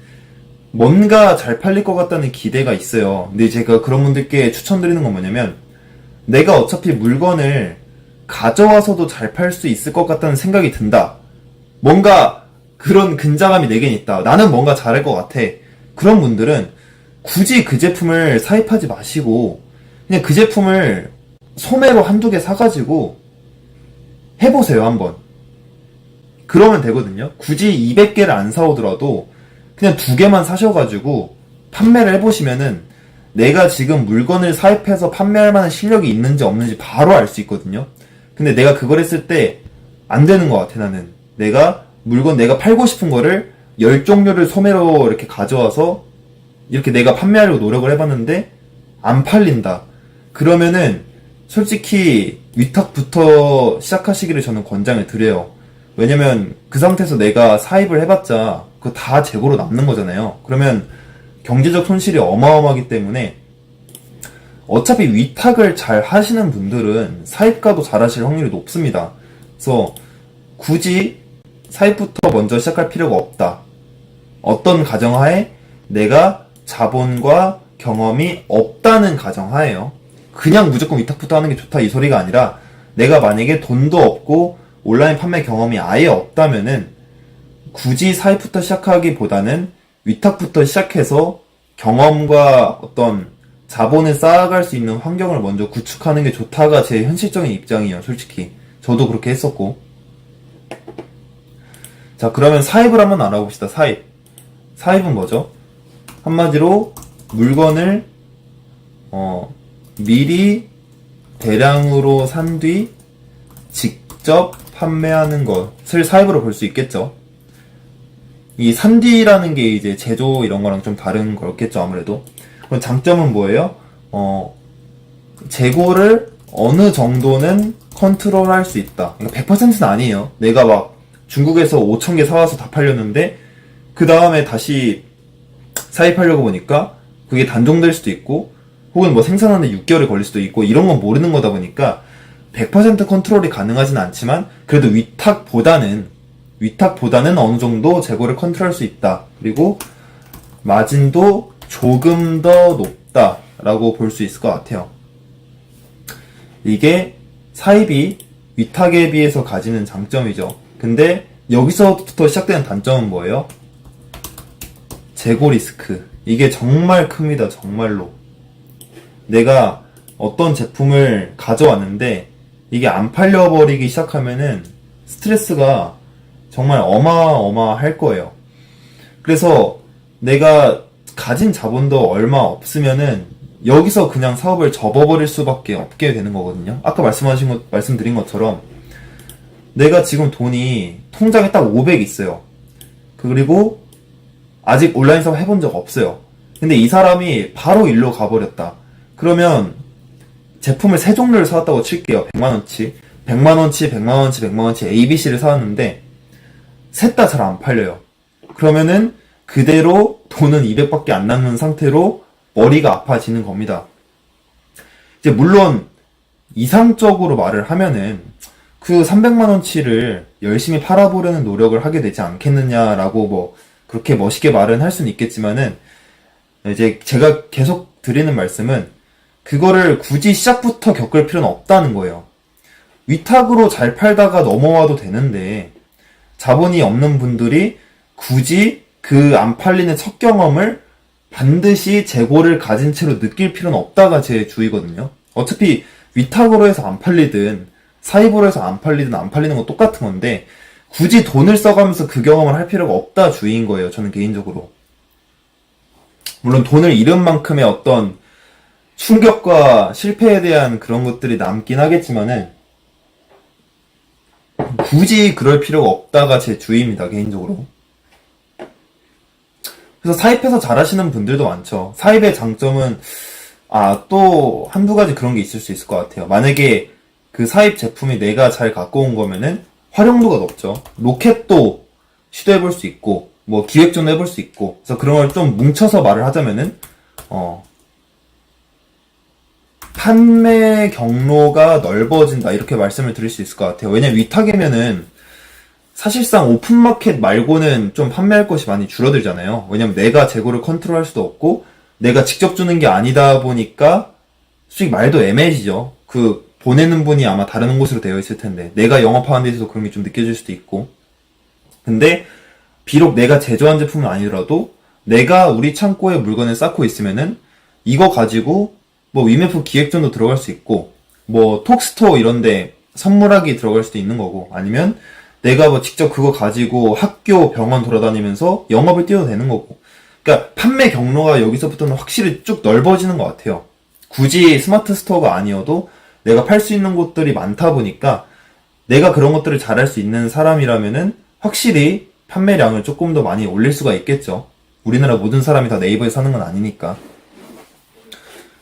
[SPEAKER 1] 뭔가 잘 팔릴 것 같다는 기대가 있어요. 근데 제가 그런 분들께 추천드리는 건 뭐냐면 내가 어차피 물건을 가져와서도 잘 팔 수 있을 것 같다는 생각이 든다. 뭔가 그런 근자감이 내겐 있다. 나는 뭔가 잘할 것 같아. 그런 분들은 굳이 그 제품을 사입하지 마시고 그냥 그 제품을 소매로 한두 개 사가지고 해보세요, 한번. 그러면 되거든요. 굳이 200개를 안 사오더라도 그냥 2개만 사셔가지고 판매를 해보시면은 내가 지금 물건을 사입해서 판매할 만한 실력이 있는지 없는지 바로 알 수 있거든요. 근데 내가 그걸 했을 때 안 되는 것 같아, 나는. 내가 팔고 싶은 거를 10종류를 소매로 이렇게 가져와서 이렇게 내가 판매하려고 노력을 해봤는데 안 팔린다. 그러면은 솔직히 위탁부터 시작하시기를 저는 권장을 드려요. 왜냐면 그 상태에서 내가 사입을 해봤자 그거 다 재고로 남는 거잖아요. 그러면 경제적 손실이 어마어마하기 때문에 어차피 위탁을 잘 하시는 분들은 사입가도 잘 하실 확률이 높습니다. 그래서 굳이 사입부터 먼저 시작할 필요가 없다. 어떤 가정하에 내가 자본과 경험이 없다는 가정하에요. 그냥 무조건 위탁부터 하는 게 좋다 이 소리가 아니라 내가 만약에 돈도 없고 온라인 판매 경험이 아예 없다면은 굳이 사입부터 시작하기보다는 위탁부터 시작해서 경험과 어떤 자본을 쌓아갈 수 있는 환경을 먼저 구축하는 게 좋다가 제 현실적인 입장이에요. 솔직히 저도 그렇게 했었고 자, 그러면 사입을 한번 알아봅시다. 사입. 사입은 뭐죠? 한마디로 물건을 미리 대량으로 산 뒤 직접 판매하는 것을 사입으로 볼 수 있겠죠. 이 산뒤라는 게 이제 제조 이런 거랑 좀 다른 거겠죠, 아무래도. 그럼 장점은 뭐예요? 재고를 어느 정도는 컨트롤할 수 있다. 그러니까 100%는 아니에요. 내가 막 중국에서 5,000개 사와서 다 팔렸는데 그 다음에 다시 사입하려고 보니까 그게 단종될 수도 있고 혹은 뭐 생산하는데 6개월이 걸릴 수도 있고 이런 건 모르는 거다 보니까 100% 컨트롤이 가능하진 않지만 그래도 위탁보다는 어느 정도 재고를 컨트롤할 수 있다. 그리고 마진도 조금 더 높다라고 볼 수 있을 것 같아요. 이게 사입이 위탁에 비해서 가지는 장점이죠. 근데 여기서부터 시작되는 단점은 뭐예요? 재고 리스크. 이게 정말 큽니다. 정말로. 내가 어떤 제품을 가져왔는데 이게 안 팔려버리기 시작하면은 스트레스가 정말 어마어마할 거예요. 그래서 내가 가진 자본도 얼마 없으면은 여기서 그냥 사업을 접어버릴 수밖에 없게 되는 거거든요. 아까 말씀드린 것처럼 내가 지금 돈이 통장에 딱 500 있어요. 그리고 아직 온라인 사업 해본 적 없어요. 근데 이 사람이 바로 일로 가버렸다. 그러면 제품을 세 종류를 사왔다고 칠게요. 100만원치, 100만원치, 100만원치, 100만원치 ABC를 사왔는데 셋 다 잘 안 팔려요. 그러면은 그대로 돈은 200밖에 안 남는 상태로 머리가 아파지는 겁니다. 이제 물론 이상적으로 말을 하면은 그 300만원치를 열심히 팔아보려는 노력을 하게 되지 않겠느냐라고 뭐 그렇게 멋있게 말은 할 수는 있겠지만은 이제 제가 계속 드리는 말씀은 그거를 굳이 시작부터 겪을 필요는 없다는 거예요. 위탁으로 잘 팔다가 넘어와도 되는데 자본이 없는 분들이 굳이 그 안 팔리는 첫 경험을 반드시 재고를 가진 채로 느낄 필요는 없다가 제 주의거든요. 어차피 위탁으로 해서 안 팔리든 사입으로 해서 안 팔리든 안 팔리는 건 똑같은 건데 굳이 돈을 써가면서 그 경험을 할 필요가 없다 주의인 거예요. 저는 개인적으로. 물론 돈을 잃은 만큼의 어떤 충격과 실패에 대한 그런 것들이 남긴 하겠지만은 굳이 그럴 필요가 없다가 제 주의입니다. 개인적으로. 그래서 사입해서 잘하시는 분들도 많죠. 사입의 장점은 또 한두 가지 그런 게 있을 수 있을 것 같아요. 만약에 그 사입 제품이 내가 잘 갖고 온 거면은 활용도가 높죠. 로켓도 시도해볼 수 있고 뭐 기획전도 해볼 수 있고 그래서 그런 걸 좀 뭉쳐서 말을 하자면은 판매 경로가 넓어진다 이렇게 말씀을 드릴 수 있을 것 같아요. 왜냐면 위탁이면은 사실상 오픈마켓 말고는 좀 판매할 것이 많이 줄어들잖아요. 왜냐면 내가 재고를 컨트롤할 수도 없고 내가 직접 주는 게 아니다 보니까 솔직히 말도 애매해지죠. 그 보내는 분이 아마 다른 곳으로 되어 있을 텐데 내가 영업하는 데 있어서 그런 게 좀 느껴질 수도 있고 근데 비록 내가 제조한 제품은 아니더라도 내가 우리 창고에 물건을 쌓고 있으면은 이거 가지고 뭐 위메프 기획전도 들어갈 수 있고 뭐 톡스토어 이런데 선물하기 들어갈 수도 있는 거고 아니면 내가 뭐 직접 그거 가지고 학교 병원 돌아다니면서 영업을 뛰어도 되는 거고 그러니까 판매 경로가 여기서부터는 확실히 쭉 넓어지는 것 같아요. 굳이 스마트 스토어가 아니어도 내가 팔 수 있는 곳들이 많다 보니까 내가 그런 것들을 잘할 수 있는 사람이라면은 확실히 판매량을 조금 더 많이 올릴 수가 있겠죠. 우리나라 모든 사람이 다 네이버에 사는 건 아니니까.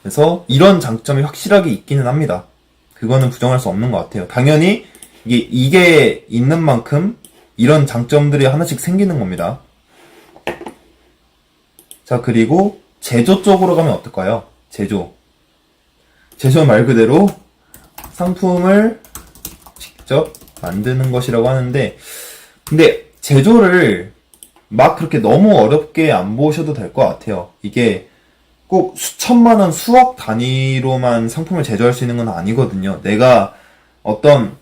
[SPEAKER 1] 그래서 이런 장점이 확실하게 있기는 합니다. 그거는 부정할 수 없는 것 같아요. 당연히 이게 있는 만큼 이런 장점들이 하나씩 생기는 겁니다. 자, 그리고 제조 쪽으로 가면 어떨까요? 제조 말 그대로 상품을 직접 만드는 것이라고 하는데 근데 제조를 막 그렇게 너무 어렵게 안 보셔도 될 것 같아요. 이게 꼭 수천만 원, 수억 단위로만 상품을 제조할 수 있는 건 아니거든요. 내가 어떤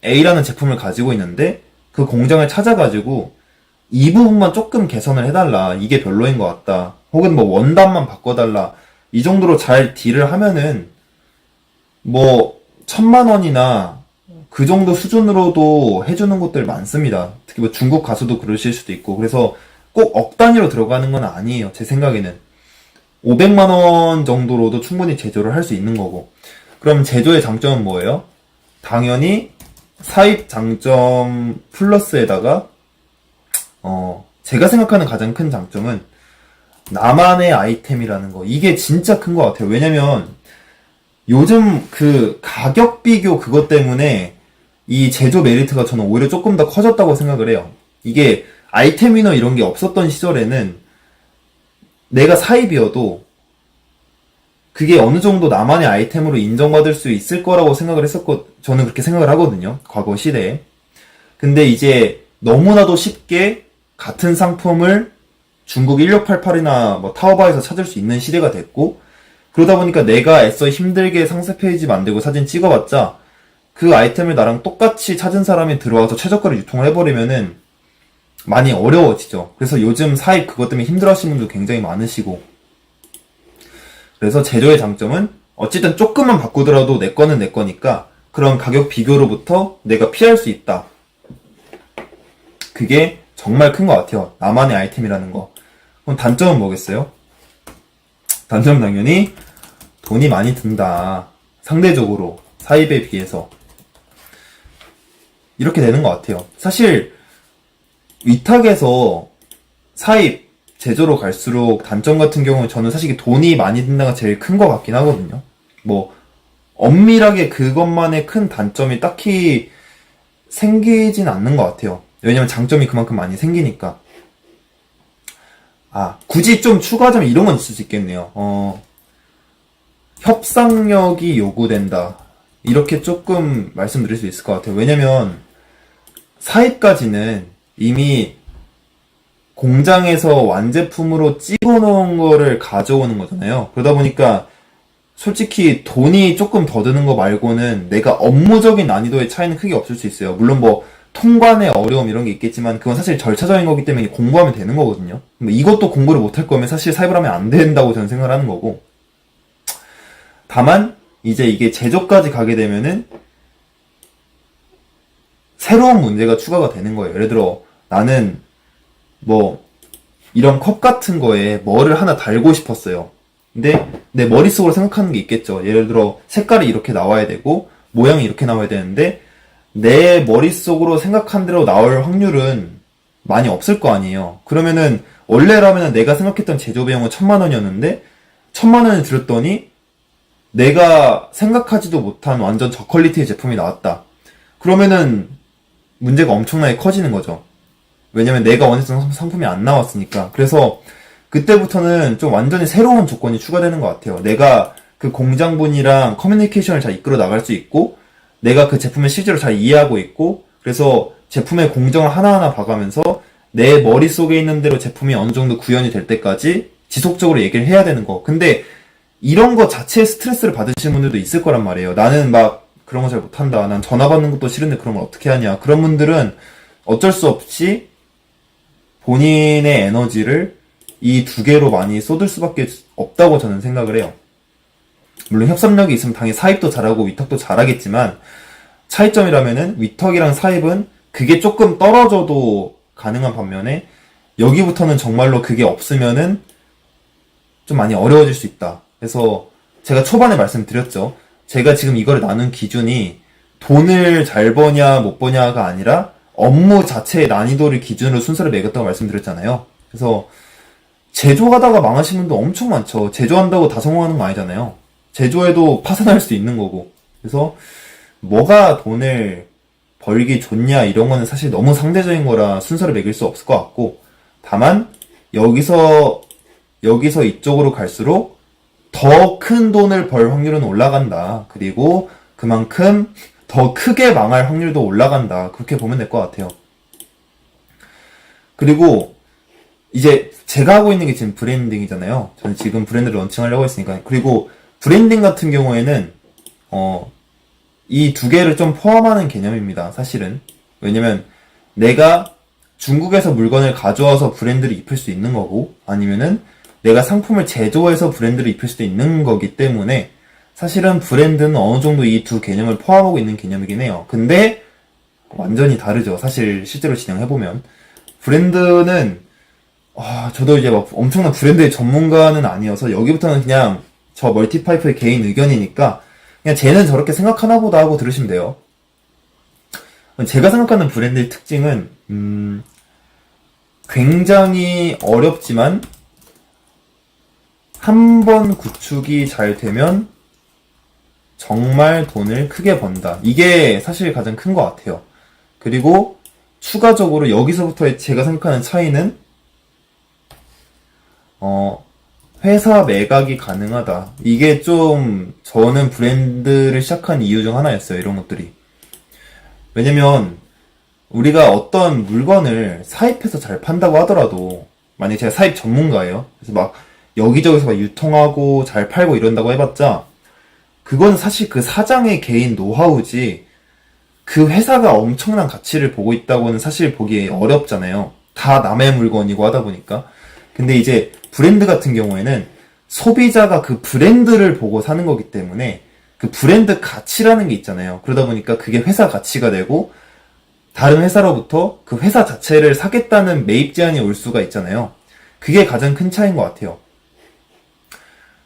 [SPEAKER 1] A라는 제품을 가지고 있는데 그 공장을 찾아가지고 이 부분만 조금 개선을 해달라. 이게 별로인 것 같다. 혹은 뭐 원단만 바꿔달라. 이 정도로 잘 딜을 하면은 뭐 1,000만 원이나 그 정도 수준으로도 해주는 곳들 많습니다. 특히 뭐 중국 가수도 그러실 수도 있고. 그래서 꼭 억 단위로 들어가는 건 아니에요. 제 생각에는. 500만 원 정도로도 충분히 제조를 할 수 있는 거고. 그럼 제조의 장점은 뭐예요? 당연히 사입 장점 플러스에다가 제가 생각하는 가장 큰 장점은 나만의 아이템이라는 거. 이게 진짜 큰 것 같아요. 왜냐면 요즘 그 가격 비교 그것 때문에 이 제조 메리트가 저는 오히려 조금 더 커졌다고 생각을 해요. 이게 아이템 위너 이런 게 없었던 시절에는 내가 사입이어도 그게 어느 정도 나만의 아이템으로 인정받을 수 있을 거라고 생각을 저는 그렇게 생각을 하거든요. 과거 시대에. 근데 이제 너무나도 쉽게 같은 상품을 중국 1688이나 뭐 타오바오에서 찾을 수 있는 시대가 됐고, 그러다 보니까 내가 애써 힘들게 상세 페이지 만들고 사진 찍어봤자 그 아이템을 나랑 똑같이 찾은 사람이 들어와서 최저가를 유통을 해버리면은 많이 어려워지죠. 그래서 요즘 사입 그것 때문에 힘들어하시는 분도 굉장히 많으시고, 그래서 제조의 장점은 어쨌든 조금만 바꾸더라도 내 거는 내 거니까 그런 가격 비교로부터 내가 피할 수 있다. 그게 정말 큰 것 같아요. 나만의 아이템이라는 거. 그럼 단점은 뭐겠어요? 단점은 당연히 돈이 많이 든다. 상대적으로 사입에 비해서 이렇게 되는 것 같아요. 사실 위탁에서 사입 제조로 갈수록 단점 같은 경우는 저는 사실 돈이 많이 든다가 제일 큰 것 같긴 하거든요. 뭐 엄밀하게 그것만의 큰 단점이 딱히 생기진 않는 것 같아요. 왜냐면 장점이 그만큼 많이 생기니까. 굳이 좀 추가하자면 이런 건 있을 수 있겠네요. 협상력이 요구된다. 이렇게 조금 말씀드릴 수 있을 것 같아요. 왜냐면 사입까지는 이미 공장에서 완제품으로 찍어놓은 거를 가져오는 거잖아요. 그러다 보니까 솔직히 돈이 조금 더 드는 거 말고는 내가 업무적인 난이도의 차이는 크게 없을 수 있어요. 물론 뭐 통관의 어려움 이런 게 있겠지만 그건 사실 절차적인 거기 때문에 공부하면 되는 거거든요. 이것도 공부를 못할 거면 사실 사입을 하면 안 된다고 저는 생각을 하는 거고, 다만 이제 이게 제조까지 가게 되면은 새로운 문제가 추가가 되는 거예요. 예를 들어 나는 뭐 이런 컵 같은 거에 뭐를 하나 달고 싶었어요. 근데 내 머릿속으로 생각하는 게 있겠죠. 예를 들어 색깔이 이렇게 나와야 되고 모양이 이렇게 나와야 되는데 내 머릿속으로 생각한 대로 나올 확률은 많이 없을 거 아니에요. 그러면은 원래라면은 내가 생각했던 제조 비용은 1000만 원이었는데 1000만 원을 들였더니 내가 생각하지도 못한 완전 저퀄리티의 제품이 나왔다. 그러면은 문제가 엄청나게 커지는 거죠. 왜냐면 내가 원했던 상품이 안 나왔으니까. 그래서 그때부터는 좀 완전히 새로운 조건이 추가되는 것 같아요. 내가 그 공장분이랑 커뮤니케이션을 잘 이끌어 나갈 수 있고, 내가 그 제품을 실제로 잘 이해하고 있고, 그래서 제품의 공정을 하나하나 봐가면서 내 머릿속에 있는 대로 제품이 어느 정도 구현이 될 때까지 지속적으로 얘기를 해야 되는 거. 근데 이런 거 자체에 스트레스를 받으시는 분들도 있을 거란 말이에요. 나는 막 그런 거 잘 못한다. 난 전화 받는 것도 싫은데 그런 걸 어떻게 하냐. 그런 분들은 어쩔 수 없이 본인의 에너지를 이 두 개로 많이 쏟을 수밖에 없다고 저는 생각을 해요. 물론 협상력이 있으면 당연히 사입도 잘하고 위탁도 잘하겠지만, 차이점이라면은 위탁이랑 사입은 그게 조금 떨어져도 가능한 반면에 여기부터는 정말로 그게 없으면은 좀 많이 어려워질 수 있다. 그래서 제가 초반에 말씀드렸죠. 제가 지금 이거를 나눈 기준이 돈을 잘 버냐 못 버냐가 아니라 업무 자체의 난이도를 기준으로 순서를 매겼다고 말씀드렸잖아요. 그래서 제조하다가 망하신 분도 엄청 많죠. 제조한다고 다 성공하는 거 아니잖아요. 제조해도 파산할 수 있는 거고. 그래서 뭐가 돈을 벌기 좋냐 이런 거는 사실 너무 상대적인 거라 순서를 매길 수 없을 것 같고, 다만 여기서 이쪽으로 갈수록 더 큰 돈을 벌 확률은 올라간다. 그리고 그만큼 더 크게 망할 확률도 올라간다. 그렇게 보면 될 것 같아요. 그리고 이제 제가 하고 있는 게 지금 브랜딩이잖아요. 저는 지금 브랜드를 런칭하려고 했으니까. 그리고 브랜딩 같은 경우에는 이 두 개를 좀 포함하는 개념입니다. 사실은. 왜냐면 내가 중국에서 물건을 가져와서 브랜드를 입힐 수 있는 거고, 아니면은 내가 상품을 제조해서 브랜드를 입힐 수도 있는 거기 때문에 사실은 브랜드는 어느 정도 이 두 개념을 포함하고 있는 개념이긴 해요. 근데 완전히 다르죠. 사실 실제로 진행해보면. 브랜드는, 저도 이제 막 엄청난 브랜드의 전문가는 아니어서 여기부터는 그냥 저 멀티파이프의 개인 의견이니까 그냥 쟤는 저렇게 생각하나 보다 하고 들으시면 돼요. 제가 생각하는 브랜드의 특징은, 굉장히 어렵지만, 한 번 구축이 잘 되면 정말 돈을 크게 번다. 이게 사실 가장 큰 것 같아요. 그리고 추가적으로 여기서부터 제가 생각하는 차이는 회사 매각이 가능하다. 이게 좀 저는 브랜드를 시작한 이유 중 하나였어요. 이런 것들이. 왜냐면 우리가 어떤 물건을 사입해서 잘 판다고 하더라도 만약에 제가 사입 전문가예요. 그래서 막 여기저기서 막 유통하고 잘 팔고 이런다고 해봤자 그건 사실 그 사장의 개인 노하우지 그 회사가 엄청난 가치를 보고 있다고는 사실 보기 어렵잖아요. 다 남의 물건이고 하다 보니까. 근데 이제 브랜드 같은 경우에는 소비자가 그 브랜드를 보고 사는 거기 때문에 그 브랜드 가치라는 게 있잖아요. 그러다 보니까 그게 회사 가치가 되고 다른 회사로부터 그 회사 자체를 사겠다는 매입 제한이 올 수가 있잖아요. 그게 가장 큰 차이인 것 같아요.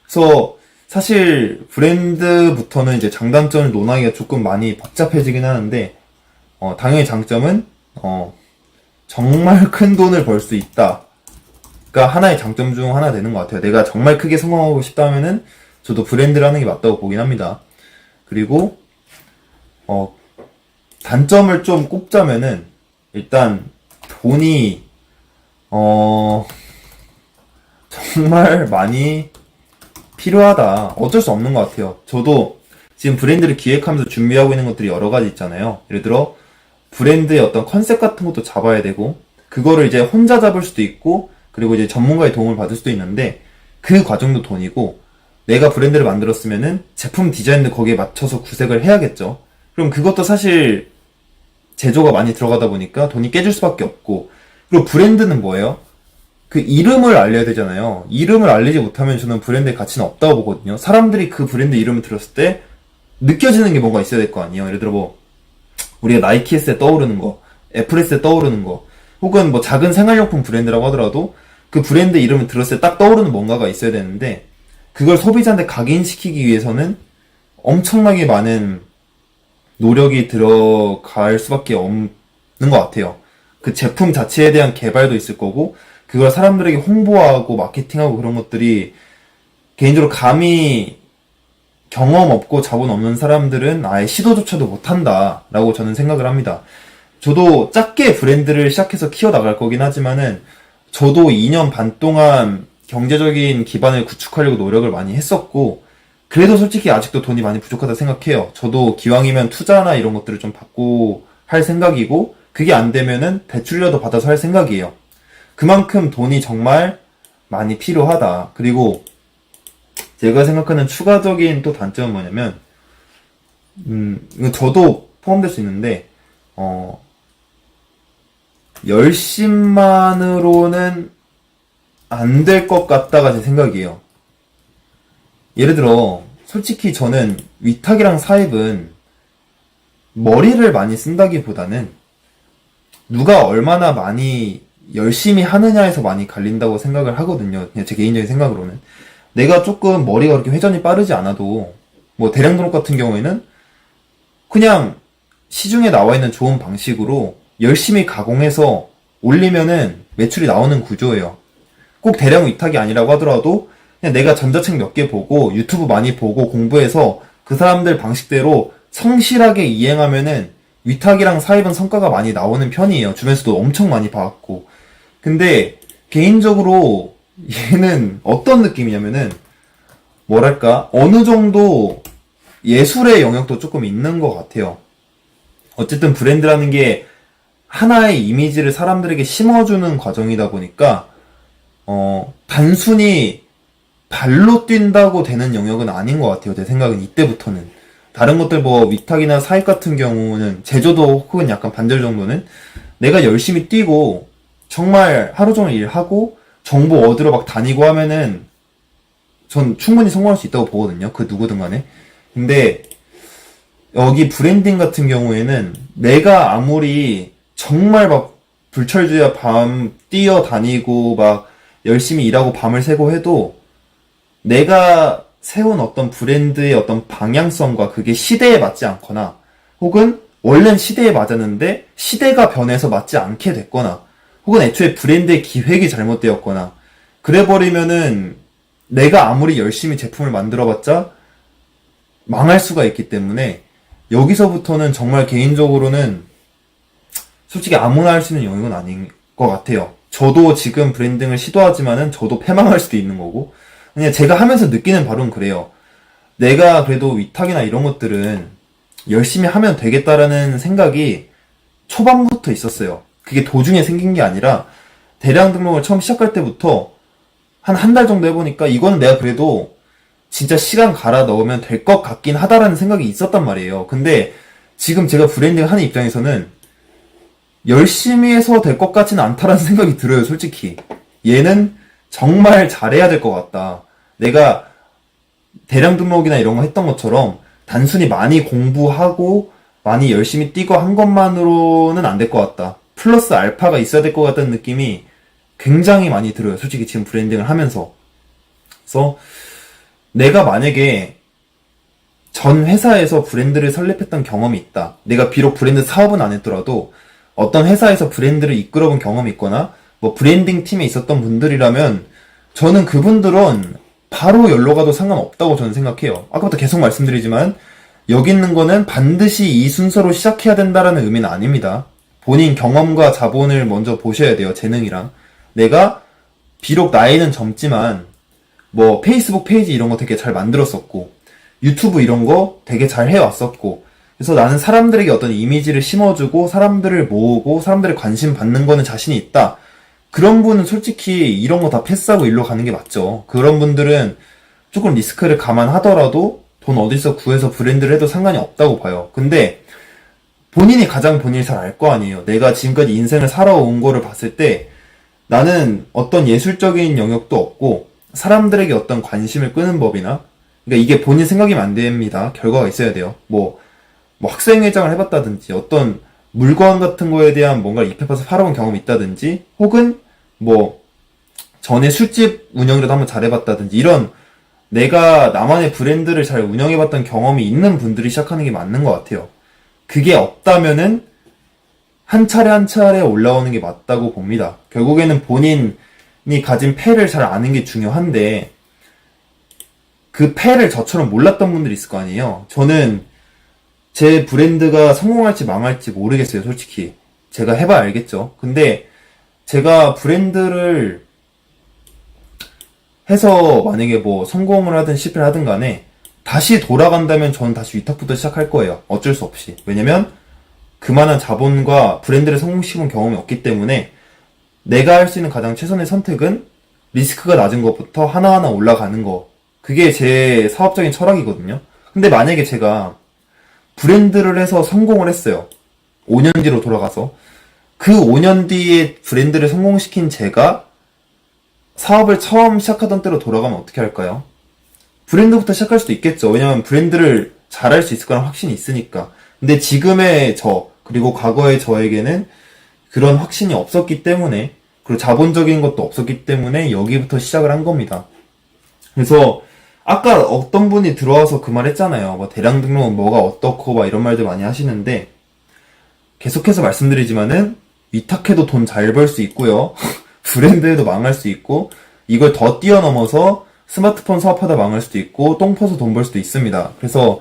[SPEAKER 1] 그래서 사실 브랜드부터는 이제 장단점을 논하기가 조금 많이 복잡해지긴 하는데 당연히 장점은 정말 큰 돈을 벌 수 있다가 하나의 장점 중 하나 되는 것 같아요. 내가 정말 크게 성공하고 싶다면은 저도 브랜드를 하는 게 맞다고 보긴 합니다. 그리고 단점을 좀 꼽자면은 일단 돈이 정말 많이 필요하다. 어쩔 수 없는 것 같아요. 저도 지금 브랜드를 기획하면서 준비하고 있는 것들이 여러 가지 있잖아요. 예를 들어 브랜드의 어떤 컨셉 같은 것도 잡아야 되고 그거를 이제 혼자 잡을 수도 있고 그리고 이제 전문가의 도움을 받을 수도 있는데 그 과정도 돈이고 내가 브랜드를 만들었으면은 제품 디자인도 거기에 맞춰서 구색을 해야겠죠. 그럼 그것도 사실 제조가 많이 들어가다 보니까 돈이 깨질 수밖에 없고 그리고 브랜드는 뭐예요? 그 이름을 알려야 되잖아요. 이름을 알리지 못하면 저는 브랜드의 가치는 없다고 보거든요. 사람들이 그 브랜드 이름을 들었을 때 느껴지는 게 뭔가 있어야 될 거 아니에요. 예를 들어 뭐 우리가 나이키 했을 때 떠오르는 거, 애플 했을 때 떠오르는 거, 혹은 뭐 작은 생활용품 브랜드라고 하더라도 그 브랜드 이름을 들었을 때 딱 떠오르는 뭔가가 있어야 되는데 그걸 소비자한테 각인시키기 위해서는 엄청나게 많은 노력이 들어갈 수밖에 없는 것 같아요. 그 제품 자체에 대한 개발도 있을 거고 그걸 사람들에게 홍보하고 마케팅하고 그런 것들이 개인적으로 감히 경험 없고 자본 없는 사람들은 아예 시도조차도 못한다라고 저는 생각을 합니다. 저도 작게 브랜드를 시작해서 키워나갈 거긴 하지만은 저도 2년 반 동안 경제적인 기반을 구축하려고 노력을 많이 했었고 그래도 솔직히 아직도 돈이 많이 부족하다 생각해요. 저도 기왕이면 투자나 이런 것들을 좀 받고 할 생각이고 그게 안 되면은 대출료도 받아서 할 생각이에요. 그만큼 돈이 정말 많이 필요하다. 그리고 제가 생각하는 추가적인 또 단점은 뭐냐면 이건 저도 포함될 수 있는데 열심만으로는 안 될 것 같다가 제 생각이에요. 예를 들어 솔직히 저는 위탁이랑 사입은 머리를 많이 쓴다기보다는 누가 얼마나 많이 열심히 하느냐에서 많이 갈린다고 생각을 하거든요. 그냥 제 개인적인 생각으로는. 내가 조금 머리가 그렇게 회전이 빠르지 않아도 뭐 대량 등록 같은 경우에는 그냥 시중에 나와 있는 좋은 방식으로 열심히 가공해서 올리면은 매출이 나오는 구조예요. 꼭 대량 위탁이 아니라고 하더라도 그냥 내가 전자책 몇 개 보고 유튜브 많이 보고 공부해서 그 사람들 방식대로 성실하게 이행하면은 위탁이랑 사입은 성과가 많이 나오는 편이에요. 주변에서도 엄청 많이 봐왔고. 근데 개인적으로 얘는 어떤 느낌이냐면은 뭐랄까 어느 정도 예술의 영역도 조금 있는 것 같아요. 어쨌든 브랜드라는 게 하나의 이미지를 사람들에게 심어주는 과정이다 보니까 단순히 발로 뛴다고 되는 영역은 아닌 것 같아요. 제 생각은 이때부터는. 다른 것들 뭐 위탁이나 사입 같은 경우는 제조도 혹은 약간 반절 정도는 내가 열심히 뛰고 정말 하루 종일 일하고 정보 얻으러 막 다니고 하면은 전 충분히 성공할 수 있다고 보거든요. 그 누구든 간에. 근데 여기 브랜딩 같은 경우에는 내가 아무리 정말 막 불철주야 밤 뛰어다니고 막 열심히 일하고 밤을 새고 해도 내가 세운 어떤 브랜드의 어떤 방향성과 그게 시대에 맞지 않거나 혹은 원래는 시대에 맞았는데 시대가 변해서 맞지 않게 됐거나 혹은 애초에 브랜드의 기획이 잘못되었거나 그래버리면은 내가 아무리 열심히 제품을 만들어봤자 망할 수가 있기 때문에 여기서부터는 정말 개인적으로는 솔직히 아무나 할 수 있는 영역은 아닌 것 같아요. 저도 지금 브랜딩을 시도하지만은 저도 패망할 수도 있는 거고 그냥 제가 하면서 느끼는 바로는 그래요. 내가 그래도 위탁이나 이런 것들은 열심히 하면 되겠다라는 생각이 초반부터 있었어요. 그게 도중에 생긴 게 아니라 대량 등록을 처음 시작할 때부터 한 달 정도 해보니까 이거는 내가 그래도 진짜 시간 갈아 넣으면 될 것 같긴 하다라는 생각이 있었단 말이에요. 근데 지금 제가 브랜딩 하는 입장에서는 열심히 해서 될 것 같지는 않다라는 생각이 들어요, 솔직히. 얘는 정말 잘해야 될 것 같다. 내가 대량 등록이나 이런 거 했던 것처럼 단순히 많이 공부하고 많이 열심히 뛰고 한 것만으로는 안 될 것 같다. 플러스 알파가 있어야 될 것 같다는 느낌이 굉장히 많이 들어요. 솔직히 지금 브랜딩을 하면서. 그래서 내가 만약에 전 회사에서 브랜드를 설립했던 경험이 있다. 내가 비록 브랜드 사업은 안 했더라도 어떤 회사에서 브랜드를 이끌어본 경험이 있거나 뭐 브랜딩 팀에 있었던 분들이라면 저는 그분들은 바로 연로 가도 상관없다고 저는 생각해요. 아까부터 계속 말씀드리지만 여기 있는 거는 반드시 이 순서로 시작해야 된다라는 의미는 아닙니다. 본인 경험과 자본을 먼저 보셔야 돼요. 재능이랑. 내가 비록 나이는 젊지만 뭐 페이스북 페이지 이런 거 되게 잘 만들었었고 유튜브 이런 거 되게 잘 해왔었고 그래서 나는 사람들에게 어떤 이미지를 심어주고 사람들을 모으고 사람들의 관심 받는 거는 자신이 있다. 그런 분은 솔직히 이런 거 다 패스하고 일로 가는 게 맞죠. 그런 분들은 조금 리스크를 감안하더라도 돈 어디서 구해서 브랜드를 해도 상관이 없다고 봐요. 근데 본인이 가장 본인을 잘 알 거 아니에요. 내가 지금까지 인생을 살아온 거를 봤을 때 나는 어떤 예술적인 영역도 없고 사람들에게 어떤 관심을 끄는 법이나 그러니까 이게 본인 생각이면 안 됩니다. 결과가 있어야 돼요. 뭐 학생회장을 해봤다든지 어떤 물건 같은 거에 대한 뭔가를 입혀봐서 팔아본 경험이 있다든지 혹은 뭐 전에 술집 운영이라도 한번 잘해봤다든지 이런 내가 나만의 브랜드를 잘 운영해봤던 경험이 있는 분들이 시작하는 게 맞는 것 같아요. 그게 없다면은 한 차례 한 차례 올라오는 게 맞다고 봅니다. 결국에는 본인이 가진 패를 잘 아는 게 중요한데 그 패를 저처럼 몰랐던 분들이 있을 거 아니에요. 저는 제 브랜드가 성공할지 망할지 모르겠어요, 솔직히. 제가 해봐야 알겠죠. 근데 제가 브랜드를 해서 만약에 뭐 성공을 하든 실패를 하든 간에 다시 돌아간다면 저는 다시 위탁부터 시작할 거예요. 어쩔 수 없이. 왜냐면 그만한 자본과 브랜드를 성공시킨 경험이 없기 때문에 내가 할 수 있는 가장 최선의 선택은 리스크가 낮은 것부터 하나하나 올라가는 거. 그게 제 사업적인 철학이거든요. 근데 만약에 제가 브랜드를 해서 성공을 했어요. 5년 뒤로 돌아가서. 그 5년 뒤에 브랜드를 성공시킨 제가 사업을 처음 시작하던 때로 돌아가면 어떻게 할까요? 브랜드부터 시작할 수도 있겠죠. 왜냐면 브랜드를 잘할 수 있을 거란 확신이 있으니까. 근데 지금의 저, 그리고 과거의 저에게는 그런 확신이 없었기 때문에, 그리고 자본적인 것도 없었기 때문에 여기부터 시작을 한 겁니다. 그래서 아까 어떤 분이 들어와서 그 말 했잖아요. 뭐 대량 등록은 뭐가 어떻고 막 이런 말들 많이 하시는데 계속해서 말씀드리지만은 위탁해도 돈 잘 벌 수 있고요. 브랜드에도 망할 수 있고 이걸 더 뛰어넘어서 스마트폰 사업하다 망할 수도 있고 똥 퍼서 돈 벌 수도 있습니다. 그래서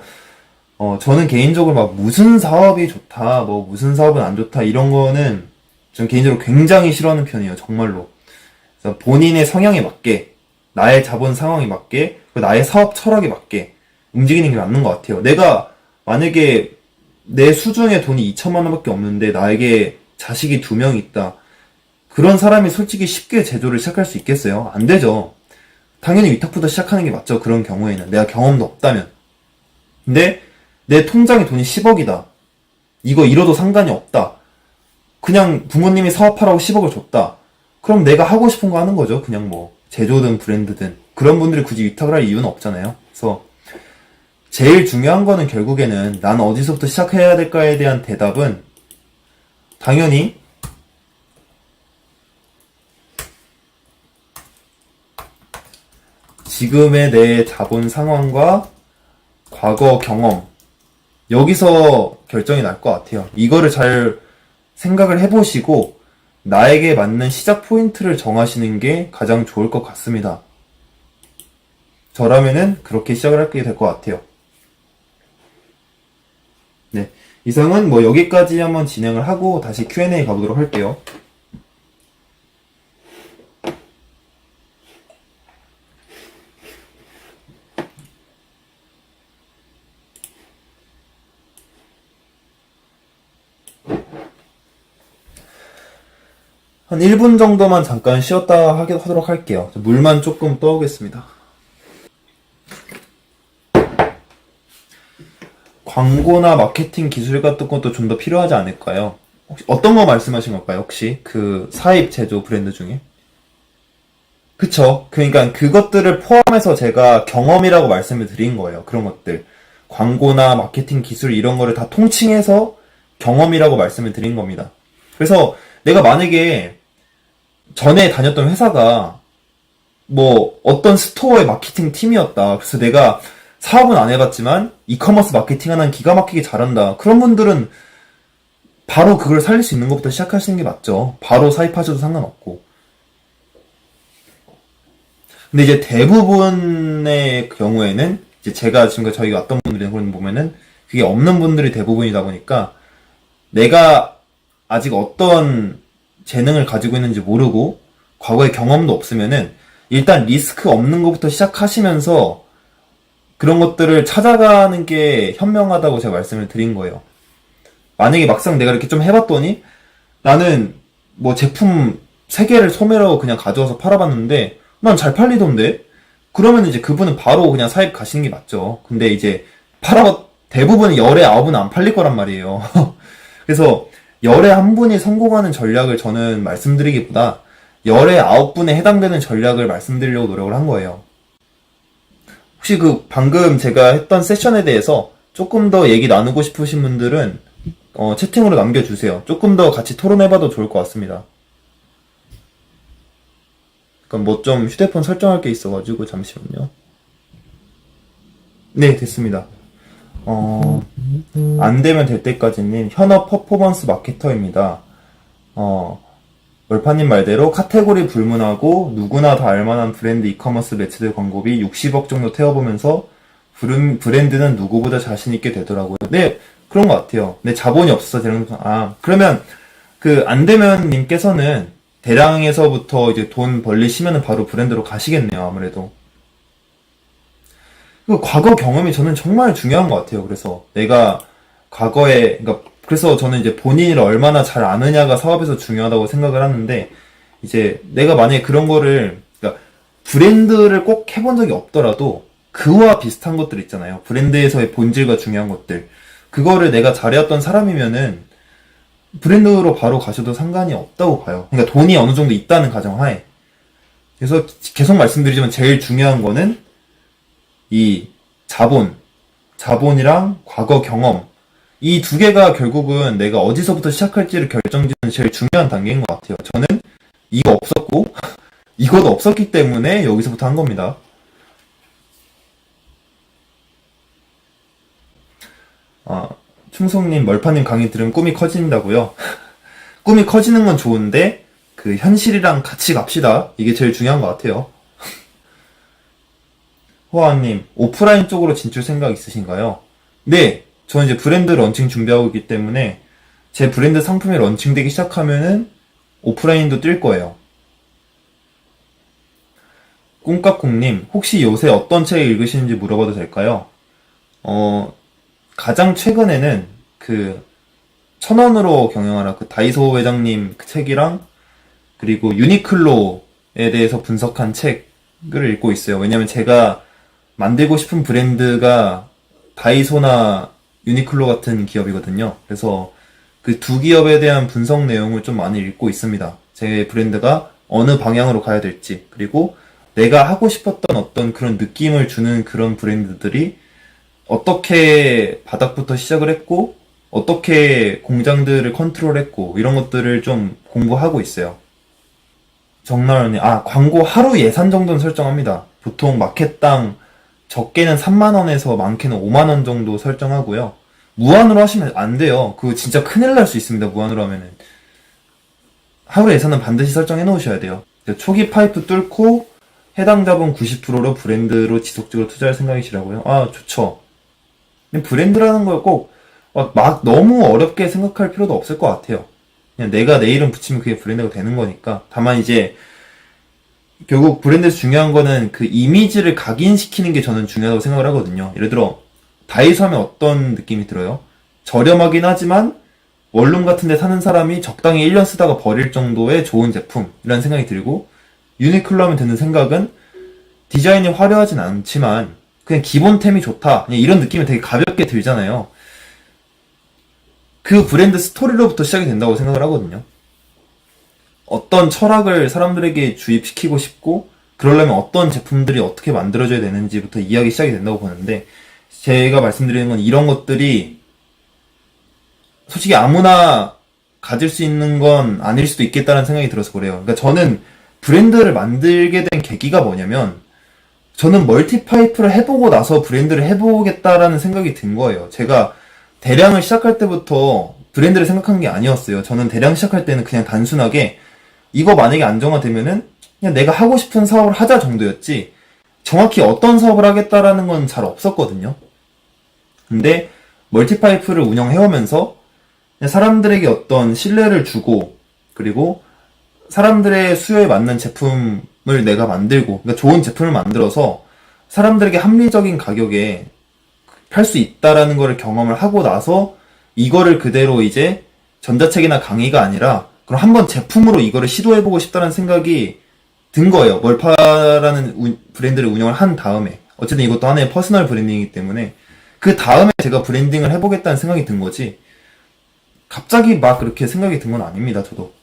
[SPEAKER 1] 저는 개인적으로 막 무슨 사업이 좋다, 뭐 무슨 사업은 안 좋다 이런 거는 전 개인적으로 굉장히 싫어하는 편이에요. 정말로. 그래서 본인의 성향에 맞게 나의 자본 상황에 맞게 나의 사업 철학에 맞게 움직이는 게 맞는 것 같아요. 내가 만약에 내 수중에 돈이 2천만 원밖에 없는데 나에게 자식이 2명 있다. 그런 사람이 솔직히 쉽게 제조를 시작할 수 있겠어요? 안 되죠. 당연히 위탁부터 시작하는 게 맞죠. 그런 경우에는. 내가 경험도 없다면. 근데 내 통장에 돈이 10억이다. 이거 잃어도 상관이 없다. 그냥 부모님이 사업하라고 10억을 줬다. 그럼 내가 하고 싶은 거 하는 거죠. 그냥 뭐 제조든 브랜드든. 그런 분들이 굳이 위탁을 할 이유는 없잖아요. 그래서 제일 중요한 거는 결국에는 난 어디서부터 시작해야 될까에 대한 대답은 당연히 지금의 내 자본 상황과 과거 경험, 여기서 결정이 날 것 같아요. 이거를 잘 생각을 해보시고 나에게 맞는 시작 포인트를 정하시는 게 가장 좋을 것 같습니다. 저라면은 그렇게 시작을 하게 될 것 같아요. 네, 이상은 뭐 여기까지 한번 진행을 하고 다시 Q&A 가보도록 할게요. 한 1분 정도만 잠깐 쉬었다 하도록 할게요. 물만 조금 떠오겠습니다. 광고나 마케팅 기술 같은 것도 좀 더 필요하지 않을까요? 혹시 어떤 거 말씀하신 걸까요? 혹시 그 사입 제조 브랜드 중에? 그쵸. 그러니까 그것들을 포함해서 제가 경험이라고 말씀을 드린 거예요. 그런 것들. 광고나 마케팅 기술 이런 거를 다 통칭해서 경험이라고 말씀을 드린 겁니다. 그래서 내가 만약에 전에 다녔던 회사가 뭐 어떤 스토어의 마케팅 팀이었다. 그래서 내가 사업은 안 해봤지만 이커머스 마케팅 하나는 기가 막히게 잘한다. 그런 분들은 바로 그걸 살릴 수 있는 것부터 시작하시는 게 맞죠. 바로 사입하셔도 상관없고. 근데 이제 대부분의 경우에는 이제 제가 지금까지 저희가 왔던 분들이 보면은 그게 없는 분들이 대부분이다 보니까 내가 아직 어떤 재능을 가지고 있는지 모르고 과거에 경험도 없으면은 일단 리스크 없는 것부터 시작하시면서 그런 것들을 찾아가는 게 현명하다고 제가 말씀을 드린 거예요. 만약에 막상 내가 이렇게 좀 해봤더니 나는 뭐 제품 3개를 소매로 그냥 가져와서 팔아봤는데 난 잘 팔리던데? 그러면 이제 그분은 바로 그냥 사입 가시는 게 맞죠. 근데 이제 대부분 열에 9은 안 팔릴 거란 말이에요. 그래서 열에 한 분이 성공하는 전략을 저는 말씀드리기보다 열에 9분에 해당되는 전략을 말씀드리려고 노력을 한 거예요. 혹시 그 방금 제가 했던 세션에 대해서 조금 더 얘기 나누고 싶으신 분들은 채팅으로 남겨주세요. 조금 더 같이 토론해봐도 좋을 것 같습니다. 그럼 뭐 좀 휴대폰 설정할 게 있어가지고 잠시만요. 네, 됐습니다. 안 되면 될 때까지님, 현업 퍼포먼스 마케터입니다. 월파님 말대로 카테고리 불문하고 누구나 다 알만한 브랜드 이커머스 매체들 광고비 60억 정도 태워보면서 브랜드는 누구보다 자신있게 되더라고요. 네, 그런 것 같아요. 네, 자본이 없어서 되는 거. 그러면 안 되면 님께서는 대량에서부터 이제 돈 벌리시면 바로 브랜드로 가시겠네요, 아무래도. 그 과거 경험이 저는 정말 중요한 것 같아요. 그래서 내가 과거에, 그래서 저는 이제 본인을 얼마나 잘 아느냐가 사업에서 중요하다고 생각을 하는데, 이제 내가 만약에 그런 거를, 브랜드를 꼭 해본 적이 없더라도 그와 비슷한 것들 있잖아요. 브랜드에서의 본질과 중요한 것들. 그거를 내가 잘해왔던 사람이면은 브랜드로 바로 가셔도 상관이 없다고 봐요. 그러니까 돈이 어느 정도 있다는 가정하에. 그래서 계속 말씀드리지만 제일 중요한 거는 이 자본이랑 과거 경험, 이 두 개가 결국은 내가 어디서부터 시작할지를 결정짓는 제일 중요한 단계인 것 같아요. 저는 이거 없었고 이것도 없었기 때문에 여기서부터 한 겁니다. 충성님, 멀파님 강의 들으면 꿈이 커진다고요? 꿈이 커지는 건 좋은데 그 현실이랑 같이 갑시다. 이게 제일 중요한 것 같아요. 호아님, 오프라인 쪽으로 진출 생각 있으신가요? 네, 저는 이제 브랜드 런칭 준비하고 있기 때문에 제 브랜드 상품이 런칭되기 시작하면은 오프라인도 뛸 거예요. 꿈깍꿍님, 혹시 요새 어떤 책 읽으시는지 물어봐도 될까요? 가장 최근에는 1,000원으로 경영하라 다이소 회장님 그 책이랑 그리고 유니클로에 대해서 분석한 책을 읽고 있어요. 왜냐면 제가 만들고 싶은 브랜드가 다이소나 유니클로 같은 기업이거든요. 그래서 그 두 기업에 대한 분석 내용을 좀 많이 읽고 있습니다. 제 브랜드가 어느 방향으로 가야 될지, 그리고 내가 하고 싶었던 어떤 그런 느낌을 주는 그런 브랜드들이 어떻게 바닥부터 시작을 했고, 어떻게 공장들을 컨트롤했고, 이런 것들을 좀 공부하고 있어요. 정나연이, 광고 하루 예산 정도는 설정합니다. 보통 마켓당 적게는 3만원에서 많게는 5만원 정도 설정하고요. 무한으로 하시면 안 돼요. 그거 진짜 큰일 날 수 있습니다. 무한으로 하면은. 하루 예산은 반드시 설정해 놓으셔야 돼요. 초기 파이프 뚫고 해당 자본 90%로 브랜드로 지속적으로 투자할 생각이시라고요? 좋죠. 근데 브랜드라는 걸 꼭 막 너무 어렵게 생각할 필요도 없을 것 같아요. 그냥 내가 내 이름 붙이면 그게 브랜드가 되는 거니까. 다만 이제 결국 브랜드에서 중요한 거는 그 이미지를 각인시키는 게 저는 중요하다고 생각을 하거든요. 예를 들어 다이소 하면 어떤 느낌이 들어요? 저렴하긴 하지만 원룸 같은 데 사는 사람이 적당히 1년 쓰다가 버릴 정도의 좋은 제품이라는 생각이 들고, 유니클로 하면 드는 생각은 디자인이 화려하진 않지만 그냥 기본템이 좋다, 그냥 이런 느낌이 되게 가볍게 들잖아요. 그 브랜드 스토리로부터 시작이 된다고 생각을 하거든요. 어떤 철학을 사람들에게 주입시키고 싶고, 그러려면 어떤 제품들이 어떻게 만들어져야 되는지부터 이야기 시작이 된다고 보는데, 제가 말씀드리는 건 이런 것들이 솔직히 아무나 가질 수 있는 건 아닐 수도 있겠다는 생각이 들어서 그래요. 그러니까 저는 브랜드를 만들게 된 계기가 뭐냐면, 저는 멀티파이프를 해보고 나서 브랜드를 해보겠다라는 생각이 든 거예요. 제가 대량을 시작할 때부터 브랜드를 생각한 게 아니었어요. 저는 대량 시작할 때는 그냥 단순하게 이거 만약에 안정화되면은 그냥 내가 하고 싶은 사업을 하자 정도였지, 정확히 어떤 사업을 하겠다라는 건 잘 없었거든요. 근데 멀티파이프를 운영해오면서 그냥 사람들에게 어떤 신뢰를 주고, 그리고 사람들의 수요에 맞는 제품을 내가 만들고, 그러니까 좋은 제품을 만들어서 사람들에게 합리적인 가격에 팔 수 있다라는 거를 경험을 하고 나서 이거를 그대로 이제 전자책이나 강의가 아니라 그럼 한번 제품으로 이거를 시도해보고 싶다는 생각이 든 거예요. 멀파라는 브랜드를 운영을 한 다음에. 어쨌든 이것도 하나의 퍼스널 브랜딩이기 때문에 그 다음에 제가 브랜딩을 해보겠다는 생각이 든 거지, 갑자기 막 그렇게 생각이 든 건 아닙니다. 저도.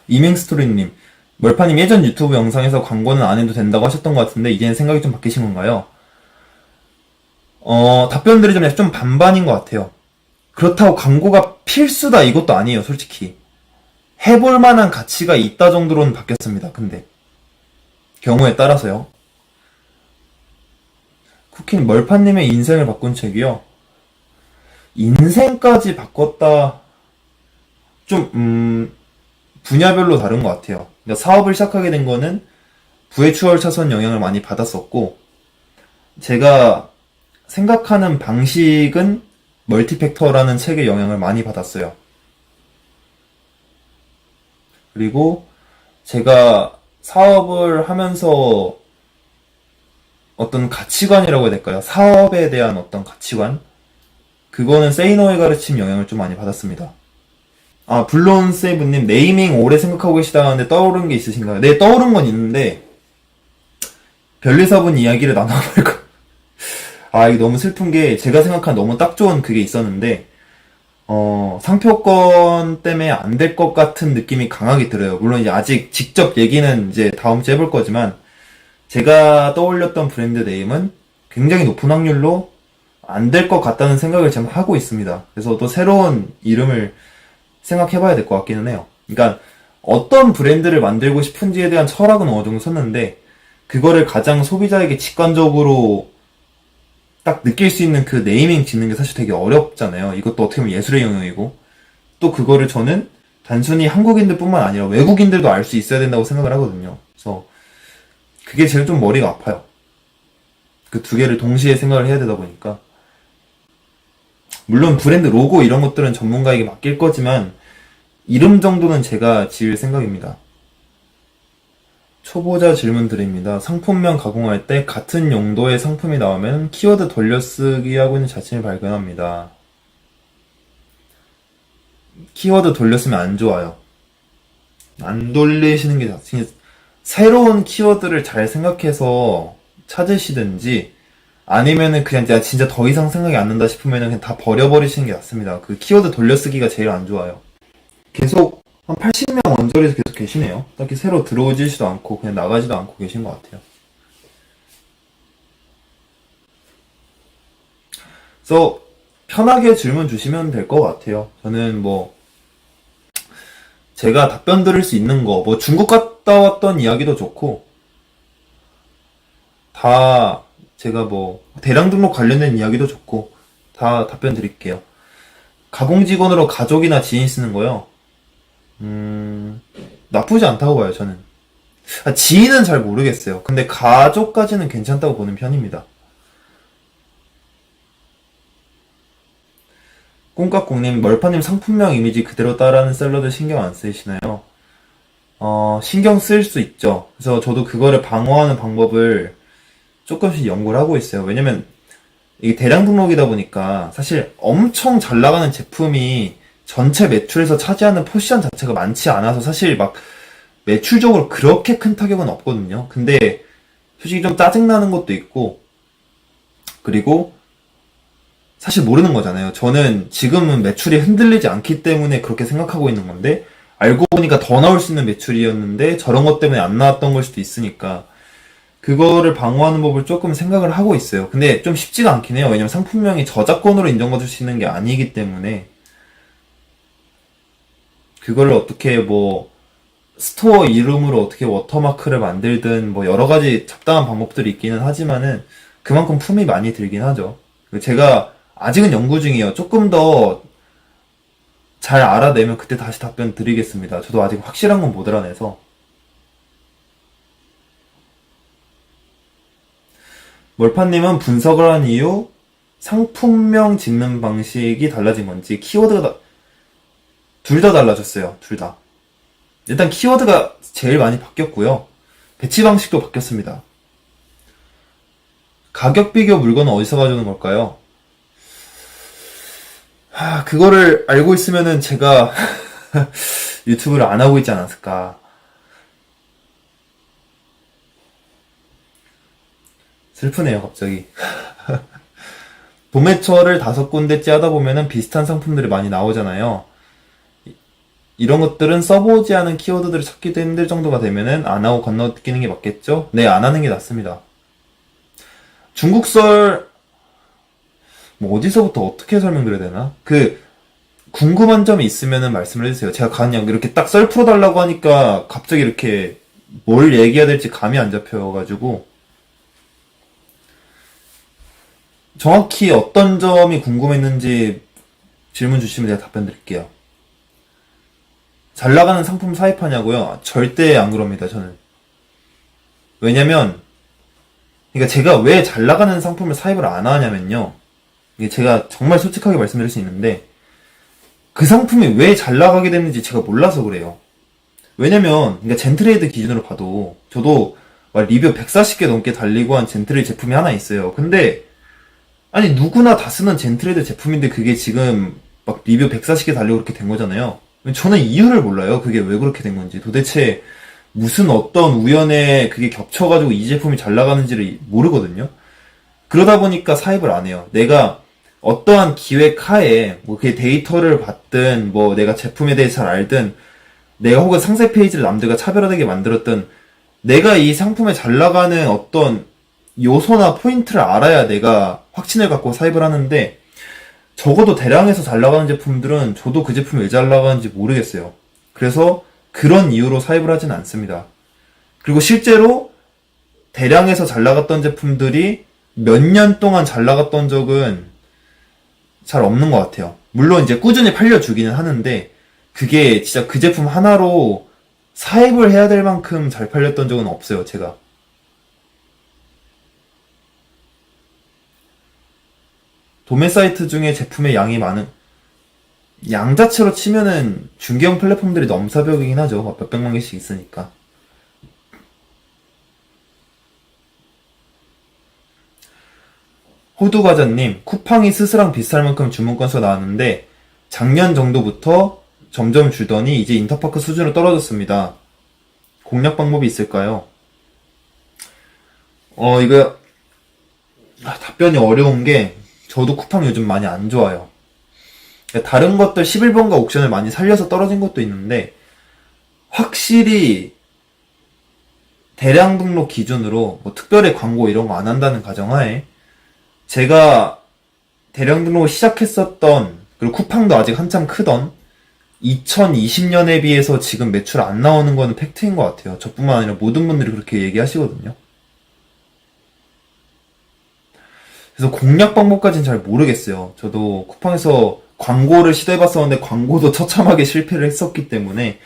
[SPEAKER 1] 이맹스토리님, 멀파님 예전 유튜브 영상에서 광고는 안 해도 된다고 하셨던 것 같은데 이제는 생각이 좀 바뀌신 건가요? 답변 드리자면 좀 반반인 것 같아요. 그렇다고 광고가 필수다 이것도 아니에요, 솔직히. 해볼 만한 가치가 있다 정도로는 바뀌었습니다. 근데 경우에 따라서요. 쿠키는 멀파님의 인생을 바꾼 책이요. 인생까지 바꿨다, 좀 분야별로 다른 것 같아요. 그러니까 사업을 시작하게 된 거는 부의 추월 차선 영향을 많이 받았었고, 제가 생각하는 방식은 멀티팩터라는 책의 영향을 많이 받았어요. 그리고 제가 사업을 하면서 어떤 가치관이라고 해야 될까요? 사업에 대한 어떤 가치관? 그거는 세이노의 가르침 영향을 좀 많이 받았습니다. 블론세이브님, 네이밍 오래 생각하고 계시다는데 떠오른 게 있으신가요? 네, 떠오른 건 있는데, 변리사분 이야기를 나눠볼까? 이게 너무 슬픈 게, 제가 생각한 너무 딱 좋은 그게 있었는데, 상표권 때문에 안 될 것 같은 느낌이 강하게 들어요. 물론 이제 아직 직접 얘기는 이제 다음 주에 해볼 거지만, 제가 떠올렸던 브랜드 네임은 굉장히 높은 확률로 안 될 것 같다는 생각을 지금 하고 있습니다. 그래서 또 새로운 이름을 생각해봐야 될 것 같기는 해요. 그러니까 어떤 브랜드를 만들고 싶은지에 대한 철학은 어느 정도 섰는데, 그거를 가장 소비자에게 직관적으로 딱 느낄 수 있는 그 네이밍 짓는 게 사실 되게 어렵잖아요. 이것도 어떻게 보면 예술의 영역이고, 또 그거를 저는 단순히 한국인들 뿐만 아니라 외국인들도 알 수 있어야 된다고 생각을 하거든요. 그래서 그게 제일 좀 머리가 아파요. 그 두 개를 동시에 생각을 해야 되다 보니까. 물론 브랜드 로고 이런 것들은 전문가에게 맡길 거지만 이름 정도는 제가 지을 생각입니다. 초보자 질문 드립니다. 상품명 가공할 때 같은 용도의 상품이 나오면 키워드 돌려쓰기 하고 있는 자신을 발견합니다. 키워드 돌려쓰면 안 좋아요. 안 돌리시는 게 자신이, 새로운 키워드를 잘 생각해서 찾으시든지, 아니면은 그냥 내가 진짜 더 이상 생각이 안 난다 싶으면은 그냥 다 버려버리시는 게 낫습니다. 그 키워드 돌려쓰기가 제일 안 좋아요. 계속 한 80명 언저리에서 계속 계시네요. 딱히 새로 들어오지도 않고 그냥 나가지도 않고 계신 것 같아요. 그래서 편하게 질문 주시면 될 것 같아요. 저는 뭐 제가 답변 드릴 수 있는 거, 뭐 중국 갔다 왔던 이야기도 좋고 다 제가 뭐 대량 등록 관련된 이야기도 좋고 다 답변 드릴게요. 가공 직원으로 가족이나 지인 쓰는 거요. 나쁘지 않다고 봐요, 저는. 지인은 잘 모르겠어요. 근데 가족까지는 괜찮다고 보는 편입니다. 꽁깍꽁님, 멀파님 상품명 이미지 그대로 따라하는 샐러드 신경 안 쓰시나요? 신경 쓸 수 있죠. 그래서 저도 그거를 방어하는 방법을 조금씩 연구를 하고 있어요. 왜냐면 이게 대량 등록이다 보니까 사실 엄청 잘 나가는 제품이 전체 매출에서 차지하는 포지션 자체가 많지 않아서 사실 막 매출적으로 그렇게 큰 타격은 없거든요. 근데 솔직히 좀 짜증나는 것도 있고, 그리고 사실 모르는 거잖아요. 저는 지금은 매출이 흔들리지 않기 때문에 그렇게 생각하고 있는 건데, 알고 보니까 더 나올 수 있는 매출이었는데 저런 것 때문에 안 나왔던 걸 수도 있으니까 그거를 방어하는 법을 조금 생각을 하고 있어요. 근데 좀 쉽지가 않긴 해요. 왜냐면 상품명이 저작권으로 인정받을 수 있는 게 아니기 때문에 그거를 어떻게 뭐 스토어 이름으로 어떻게 워터마크를 만들든 뭐 여러 가지 잡다한 방법들이 있기는 하지만은 그만큼 품이 많이 들긴 하죠. 제가 아직은 연구 중이에요. 조금 더 잘 알아내면 그때 다시 답변 드리겠습니다. 저도 아직 확실한 건 못 알아내서. 멀파님은 분석을 한 이유 상품명 짓는 방식이 달라진 건지 키워드가 둘 다 달라졌어요. 둘 다. 일단 키워드가 제일 많이 바뀌었고요. 배치 방식도 바뀌었습니다. 가격 비교 물건은 어디서 가져오는 걸까요? 그거를 알고 있으면은 제가 유튜브를 안 하고 있지 않았을까. 슬프네요, 갑자기. 도매처를 5군데째 하다 보면은 비슷한 상품들이 많이 나오잖아요. 이런 것들은 써보지 않은 키워드들을 찾기도 힘들 정도가 되면은 안 하고 건너뛰는 게 맞겠죠? 네, 안 하는 게 낫습니다. 중국설, 뭐 어디서부터 어떻게 설명드려야 되나? 궁금한 점이 있으면은 말씀을 해주세요. 제가 그냥 이렇게 딱 썰 풀어달라고 하니까 갑자기 이렇게 뭘 얘기해야 될지 감이 안 잡혀가지고 정확히 어떤 점이 궁금했는지 질문 주시면 제가 답변 드릴게요. 잘 나가는 상품 사입하냐고요? 절대 안 그럽니다, 저는. 왜냐면, 그러니까 제가 왜 잘 나가는 상품을 사입을 안 하냐면요. 이게 제가 정말 솔직하게 말씀드릴 수 있는데, 그 상품이 왜 잘 나가게 됐는지 제가 몰라서 그래요. 왜냐면, 그러니까 젠트레이드 기준으로 봐도, 저도 막 리뷰 140개 넘게 달리고 한 젠트레이드 제품이 하나 있어요. 근데, 아니, 누구나 다 쓰는 젠트레이드 제품인데 그게 지금 막 리뷰 140개 달리고 그렇게 된 거잖아요. 저는 이유를 몰라요. 그게 왜 그렇게 된 건지. 도대체 무슨 어떤 우연에 그게 겹쳐가지고 이 제품이 잘 나가는지를 모르거든요. 그러다 보니까 사입을 안 해요. 내가 어떠한 기획하에 뭐 그게 데이터를 받든 뭐 내가 제품에 대해 잘 알든 내가 혹은 상세 페이지를 남들과 차별화되게 만들었든 내가 이 상품에 잘 나가는 어떤 요소나 포인트를 알아야 내가 확신을 갖고 사입을 하는데 적어도 대량에서 잘 나가는 제품들은 저도 그 제품이 왜 잘 나가는지 모르겠어요. 그래서 그런 이유로 사입을 하진 않습니다. 그리고 실제로 대량에서 잘 나갔던 제품들이 몇 년 동안 잘 나갔던 적은 잘 없는 것 같아요. 물론 이제 꾸준히 팔려주기는 하는데 그게 진짜 그 제품 하나로 사입을 해야 될 만큼 잘 팔렸던 적은 없어요, 제가. 도매 사이트 중에 제품의 양이 많은, 양 자체로 치면은 중개형 플랫폼들이 넘사벽이긴 하죠. 막 몇백만 개씩 있으니까. 호두과자님, 쿠팡이 스스랑 비슷할 만큼 주문 건수가 나왔는데 작년 정도부터 점점 줄더니 이제 인터파크 수준으로 떨어졌습니다. 공략 방법이 있을까요? 이거 답변이 어려운 게 저도 쿠팡 요즘 많이 안 좋아요. 다른 것들 11번가 옥션을 많이 살려서 떨어진 것도 있는데 확실히 대량 등록 기준으로 뭐 특별히 광고 이런 거 안 한다는 가정하에 제가 대량 등록을 시작했었던, 그리고 쿠팡도 아직 한참 크던 2020년에 비해서 지금 매출 안 나오는 거는 팩트인 것 같아요. 저뿐만 아니라 모든 분들이 그렇게 얘기하시거든요. 그래서 공략 방법까지는 잘 모르겠어요. 저도 쿠팡에서 광고를 시도해봤었는데 광고도 처참하게 실패를 했었기 때문에,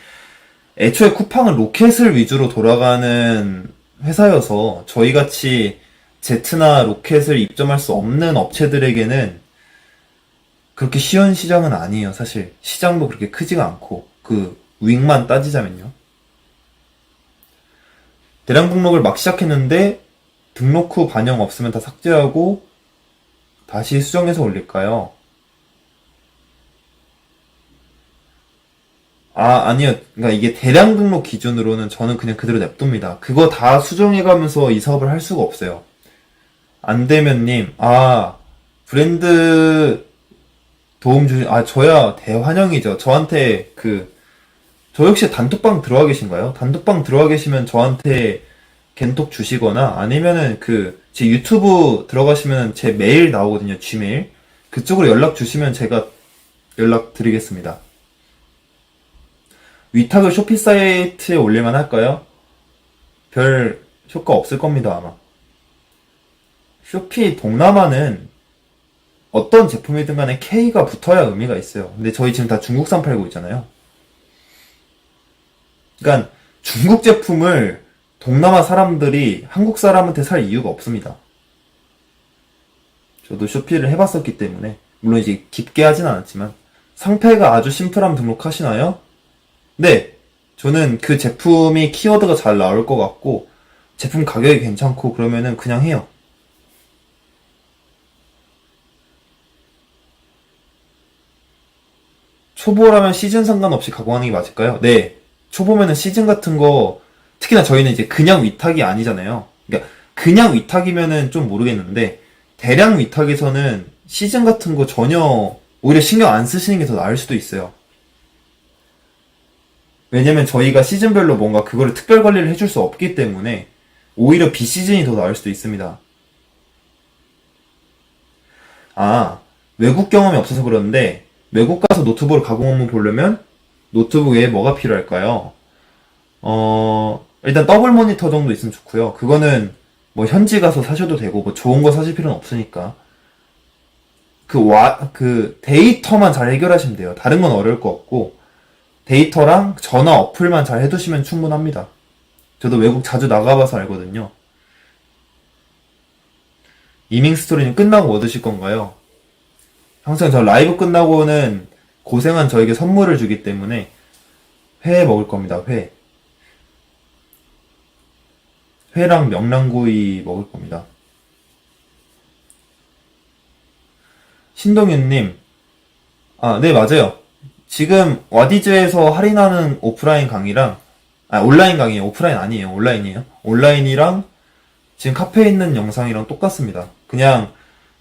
[SPEAKER 1] 애초에 쿠팡은 로켓을 위주로 돌아가는 회사여서 저희같이 제트나 로켓을 입점할 수 없는 업체들에게는 그렇게 쉬운 시장은 아니에요. 사실 시장도 그렇게 크지가 않고, 그 윙만 따지자면요. 대량 등록을 막 시작했는데 등록 후 반영 없으면 다 삭제하고 다시 수정해서 올릴까요? 아니요. 그러니까 이게 대량 등록 기준으로는 저는 그냥 그대로 냅둡니다. 그거 다 수정해가면서 이 사업을 할 수가 없어요. 안되면님, 브랜드 도움 저야 대환영이죠. 저한테 저 역시 단톡방 들어와 계신가요? 단톡방 들어와 계시면 저한테 겐톡 주시거나, 아니면은 제 유튜브 들어가시면 제 메일 나오거든요. G메일. 그쪽으로 연락 주시면 제가 연락 드리겠습니다. 위탁을 쇼피 사이트에 올릴만 할까요? 별 효과 없을 겁니다, 아마. 쇼피 동남아는 어떤 제품이든 간에 K가 붙어야 의미가 있어요. 근데 저희 지금 다 중국산 팔고 있잖아요. 그러니까 중국 제품을 동남아 사람들이 한국 사람한테 살 이유가 없습니다. 저도 쇼피를 해봤었기 때문에, 물론 이제 깊게 하진 않았지만. 상패가 아주 심플하면 등록하시나요? 네, 저는 그 제품이 키워드가 잘 나올 것 같고 제품 가격이 괜찮고 그러면은 그냥 해요. 초보라면 시즌 상관없이 가공하는 게 맞을까요? 네, 초보면은 시즌 같은 거, 특히나 저희는 이제 그냥 위탁이 아니잖아요. 그러니까 그냥 위탁이면은 좀 모르겠는데, 대량 위탁에서는 시즌 같은 거 전혀 오히려 신경 안 쓰시는 게 더 나을 수도 있어요. 왜냐면 저희가 시즌별로 뭔가 그거를 특별 관리를 해줄 수 없기 때문에 오히려 비시즌이 더 나을 수도 있습니다. 외국 경험이 없어서 그러는데, 외국 가서 노트북을 가공 한번 보려면 노트북에 뭐가 필요할까요? 일단 더블 모니터 정도 있으면 좋고요. 그거는 뭐 현지 가서 사셔도 되고, 뭐 좋은 거 사실 필요는 없으니까. 데이터만 잘 해결하시면 돼요. 다른 건 어려울 거 없고, 데이터랑 전화 어플만 잘 해두시면 충분합니다. 저도 외국 자주 나가봐서 알거든요. 이밍 스토리는 끝나고 뭐 드실 건가요? 항상 저 라이브 끝나고는 고생한 저에게 선물을 주기 때문에 회 먹을 겁니다. 회랑 명란구이 먹을 겁니다. 신동윤님, 네, 맞아요. 지금 와디즈에서 할인하는 오프라인 강의랑, 온라인 강의에요. 오프라인 아니에요. 온라인이에요. 온라인이랑 지금 카페에 있는 영상이랑 똑같습니다. 그냥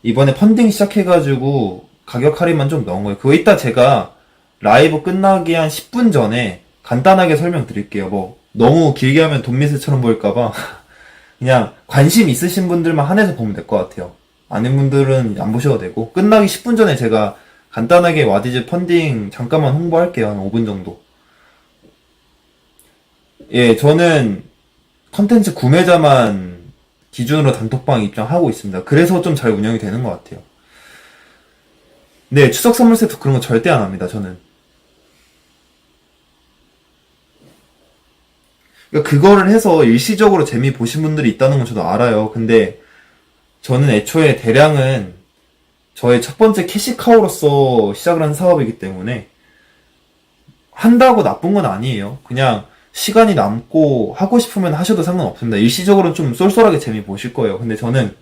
[SPEAKER 1] 이번에 펀딩 시작해가지고 가격 할인만 좀 넣은 거예요. 그거 이따 제가 라이브 끝나기 한 10분 전에 간단하게 설명드릴게요. 뭐 너무 길게 하면 돈미스처럼 보일까봐 그냥 관심 있으신 분들만 한해서 보면 될 것 같아요. 아닌 분들은 안 보셔도 되고, 끝나기 10분 전에 제가 간단하게 와디즈 펀딩 잠깐만 홍보할게요. 한 5분 정도. 예, 저는 컨텐츠 구매자만 기준으로 단톡방 입장하고 있습니다. 그래서 좀 잘 운영이 되는 것 같아요. 네, 추석 선물 세트 그런 거 절대 안 합니다, 저는. 그러니까 그거를 해서 일시적으로 재미 보신 분들이 있다는 건 저도 알아요. 근데 저는 애초에 대량은 저의 첫 번째 캐시카우로서 시작을 한 사업이기 때문에 한다고 나쁜 건 아니에요. 그냥 시간이 남고 하고 싶으면 하셔도 상관없습니다. 일시적으로는 좀 쏠쏠하게 재미 보실 거예요. 근데 저는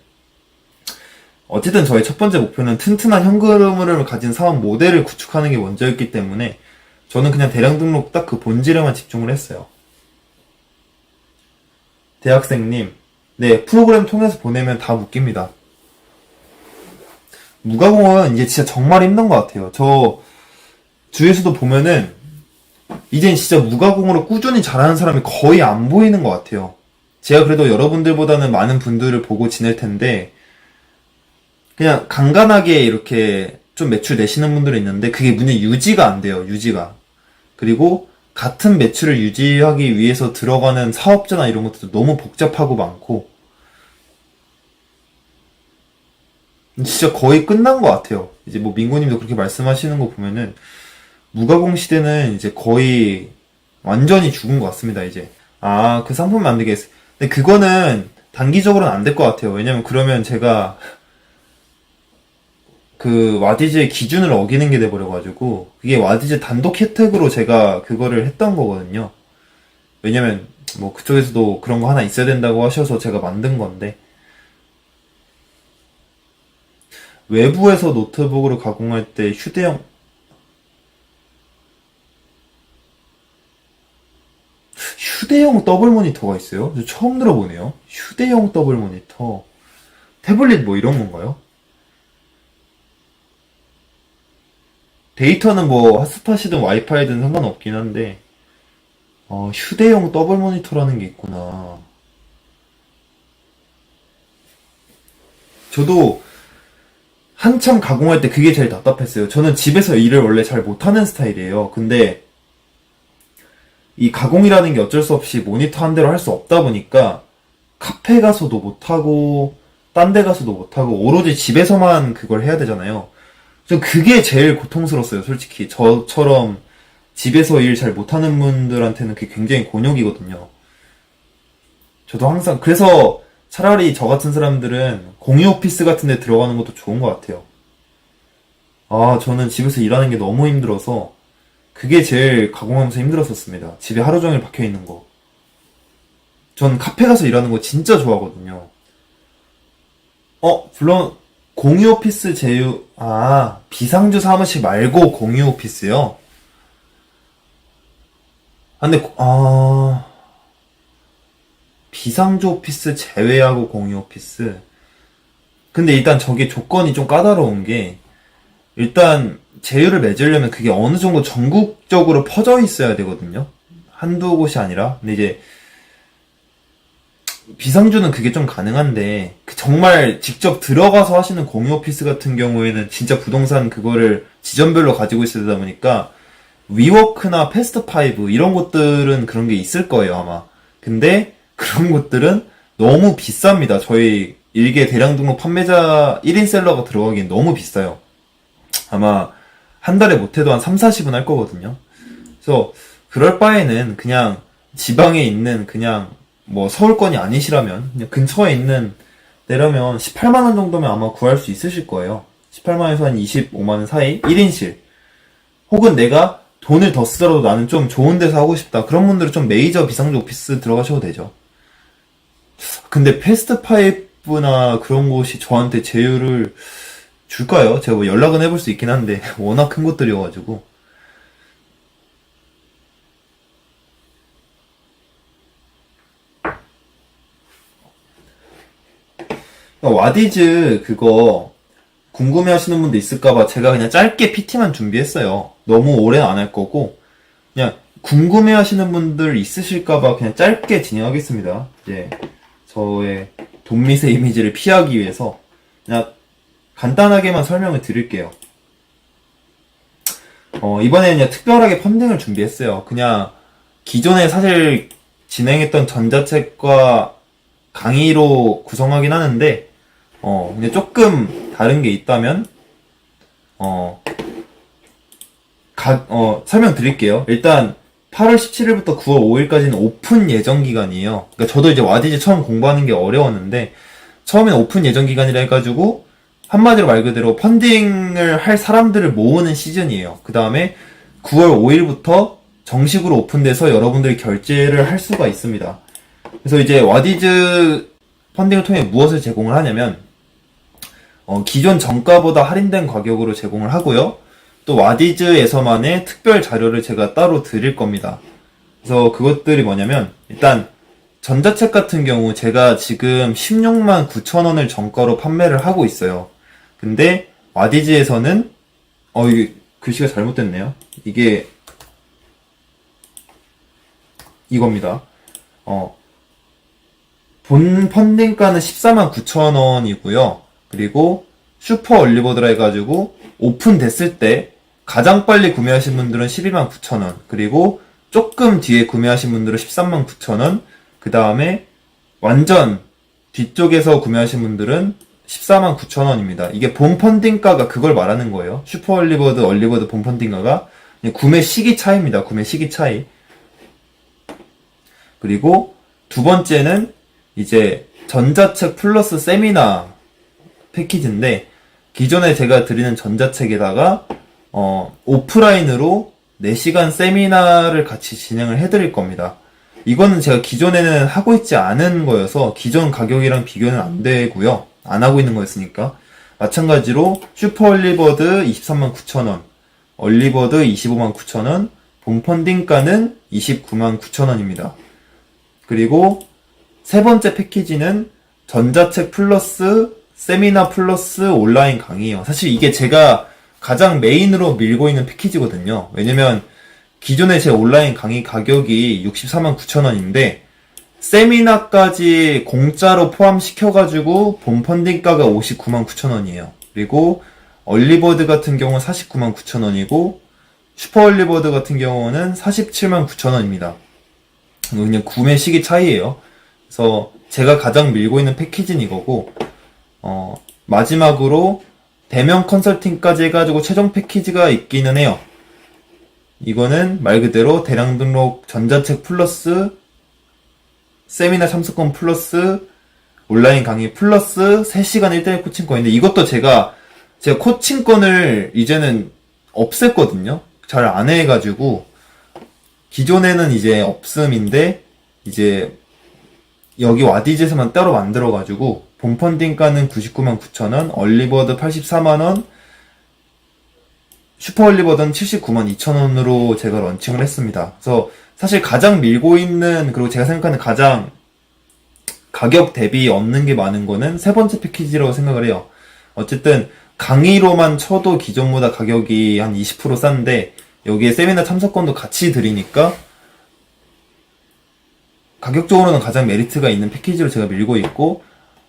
[SPEAKER 1] 어쨌든 저의 첫 번째 목표는 튼튼한 현금흐름을 가진 사업 모델을 구축하는 게 먼저였기 때문에 저는 그냥 대량 등록 딱 그 본질에만 집중을 했어요. 대학생님, 네, 프로그램 통해서 보내면 다 묶입니다. 무가공은 이제 진짜 정말 힘든 것 같아요. 저 주위에서도 보면은 이젠 진짜 무가공으로 꾸준히 잘하는 사람이 거의 안 보이는 것 같아요. 제가 그래도 여러분들보다는 많은 분들을 보고 지낼 텐데, 그냥 간간하게 이렇게 좀 매출 내시는 분들이 있는데, 그게 문제 유지가 안 돼요, 유지가. 그리고 같은 매출을 유지하기 위해서 들어가는 사업자나 이런 것들도 너무 복잡하고 많고, 진짜 거의 끝난 것 같아요. 이제 뭐 민고님도 그렇게 말씀하시는 거 보면은, 무가공 시대는 이제 거의 완전히 죽은 것 같습니다, 이제. 아, 그 상품 만들겠어. 근데 그거는 단기적으로는 안 될 것 같아요. 왜냐면 그러면 제가 그 와디즈의 기준을 어기는 게 돼버려가지고, 그게 와디즈 단독 혜택으로 제가 그거를 했던 거거든요. 왜냐면 뭐 그쪽에서도 그런 거 하나 있어야 된다고 하셔서 제가 만든 건데, 외부에서 노트북으로 가공할 때 휴대용 더블 모니터가 있어요? 저 처음 들어보네요. 휴대용 더블 모니터. 태블릿 뭐 이런 건가요? 데이터는 뭐 핫스팟이든 와이파이든 상관없긴 한데, 휴대용 더블 모니터라는 게 있구나. 저도 한참 가공할 때 그게 제일 답답했어요. 저는 집에서 일을 원래 잘 못하는 스타일이에요. 근데 이 가공이라는 게 어쩔 수 없이 모니터 한 대로 할 수 없다 보니까 카페 가서도 못하고 딴 데 가서도 못하고 오로지 집에서만 그걸 해야 되잖아요. 전 그게 제일 고통스러웠어요, 솔직히. 저처럼 집에서 일 잘 못하는 분들한테는 그게 굉장히 곤욕이거든요. 저도 항상, 그래서 차라리 저 같은 사람들은 공유 오피스 같은 데 들어가는 것도 좋은 것 같아요. 아, 저는 집에서 일하는 게 너무 힘들어서 그게 제일 가공하면서 힘들었었습니다. 집에 하루 종일 박혀 있는 거. 전 카페 가서 일하는 거 진짜 좋아하거든요. 물론 공유 오피스 비상주 사무실 말고 공유 오피스요? 비상주 오피스 제외하고 공유 오피스. 근데 일단 저게 조건이 좀 까다로운 게, 일단 제휴를 맺으려면 그게 어느 정도 전국적으로 퍼져 있어야 되거든요. 한두 곳이 아니라. 근데 이제 비상주는 그게 좀 가능한데, 정말 직접 들어가서 하시는 공유 오피스 같은 경우에는 진짜 부동산 그거를 지점별로 가지고 있어야 되다 보니까 위워크나 패스트파이브 이런 곳들은 그런 게 있을 거예요, 아마. 근데 그런 곳들은 너무 비쌉니다. 저희 일개 대량 등록 판매자 1인 셀러가 들어가기엔 너무 비싸요. 아마 한 달에 못해도 한 3, 40은 할 거거든요. 그래서 그럴 바에는 그냥 지방에 있는, 그냥 뭐 서울권이 아니시라면 그냥 근처에 있는 데라면 18만원 정도면 아마 구할 수 있으실 거예요. 18만원에서 한 25만원 사이 1인실. 혹은 내가 돈을 더 쓰더라도 나는 좀 좋은 데서 하고 싶다, 그런 분들은 좀 메이저 비상주 오피스 들어가셔도 되죠. 근데 패스트파이브나 그런 곳이 저한테 제휴를 줄까요? 제가 뭐 연락은 해볼 수 있긴 한데 워낙 큰 곳들이어가지고. 와디즈 그거 궁금해하시는 분도 있을까봐 제가 그냥 짧게 PT만 준비했어요. 너무 오래는 안 할 거고, 그냥 궁금해하시는 분들 있으실까봐 그냥 짧게 진행하겠습니다. 이제 저의 돈미세 이미지를 피하기 위해서 그냥 간단하게만 설명을 드릴게요. 이번에는 그냥 특별하게 펀딩을 준비했어요. 그냥 기존에 사실 진행했던 전자책과 강의로 구성하긴 하는데, 근데 조금 다른 게 있다면, 설명드릴게요. 일단, 8월 17일부터 9월 5일까지는 오픈 예정 기간이에요. 그러니까 저도 이제 와디즈 처음 공부하는 게 어려웠는데, 처음엔 오픈 예정 기간이라 해가지고, 한마디로 말 그대로 펀딩을 할 사람들을 모으는 시즌이에요. 그 다음에 9월 5일부터 정식으로 오픈돼서 여러분들이 결제를 할 수가 있습니다. 그래서 이제 와디즈 펀딩을 통해 무엇을 제공을 하냐면, 기존 정가보다 할인된 가격으로 제공을 하고요. 또 와디즈에서만의 특별 자료를 제가 따로 드릴 겁니다. 그래서 그것들이 뭐냐면, 일단 전자책 같은 경우 제가 지금 16만 9천 원을 정가로 판매를 하고 있어요. 근데 와디즈에서는 이게 글씨가 잘못됐네요. 이게 이겁니다. 본 펀딩가는 149,000원이고요. 그리고 슈퍼 얼리버드라 해가지고 오픈됐을 때 가장 빨리 구매하신 분들은 129,000원, 그리고 조금 뒤에 구매하신 분들은 139,000원, 그 다음에 완전 뒤쪽에서 구매하신 분들은 149,000원입니다. 이게 본 펀딩가가 그걸 말하는 거예요. 슈퍼 얼리버드, 얼리버드 본 펀딩가가 구매 시기 차이입니다. 구매 시기 차이. 그리고 두 번째는 이제 전자책 플러스 세미나 패키지인데, 기존에 제가 드리는 전자책에다가 오프라인으로 4시간 세미나를 같이 진행을 해드릴 겁니다. 이거는 제가 기존에는 하고 있지 않은 거여서 기존 가격이랑 비교는 안 되고요. 안 하고 있는 거였으니까. 마찬가지로 슈퍼 얼리버드 239,000원, 얼리버드 259,000원, 본 펀딩가는 299,000원입니다. 그리고 세 번째 패키지는 전자책 플러스 세미나 플러스 온라인 강의예요. 사실 이게 제가 가장 메인으로 밀고 있는 패키지거든요. 왜냐면 기존에 제 온라인 강의 가격이 649,000원인데 세미나까지 공짜로 포함시켜가지고 본 펀딩가가 599,000원이에요. 그리고 얼리버드 같은 경우는 499,000원이고 슈퍼 얼리버드 같은 경우는 479,000원입니다. 그냥 구매 시기 차이예요. 그래서 제가 가장 밀고 있는 패키지는 이거고, 마지막으로 대면 컨설팅까지 해가지고 최종 패키지가 있기는 해요. 이거는 말 그대로 대량 등록 전자책 플러스 세미나 참석권 플러스 온라인 강의 플러스 3시간 1대1 코칭권인데, 이것도 제가 코칭권을 이제는 없앴거든요. 잘 안 해가지고 기존에는 이제 없음인데 이제 여기 와디즈에서만 따로 만들어가지고 본 펀딩가는 999,000원, 얼리버드 840,000원, 슈퍼 얼리버드는 792,200,000원으로 제가 런칭을 했습니다. 그래서 사실 가장 밀고 있는, 그리고 제가 생각하는 가장 가격 대비 없는 게 많은 거는 세 번째 패키지라고 생각을 해요. 어쨌든 강의로만 쳐도 기존보다 가격이 한 20% 싼데 여기에 세미나 참석권도 같이 드리니까 가격적으로는 가장 메리트가 있는 패키지로 제가 밀고 있고,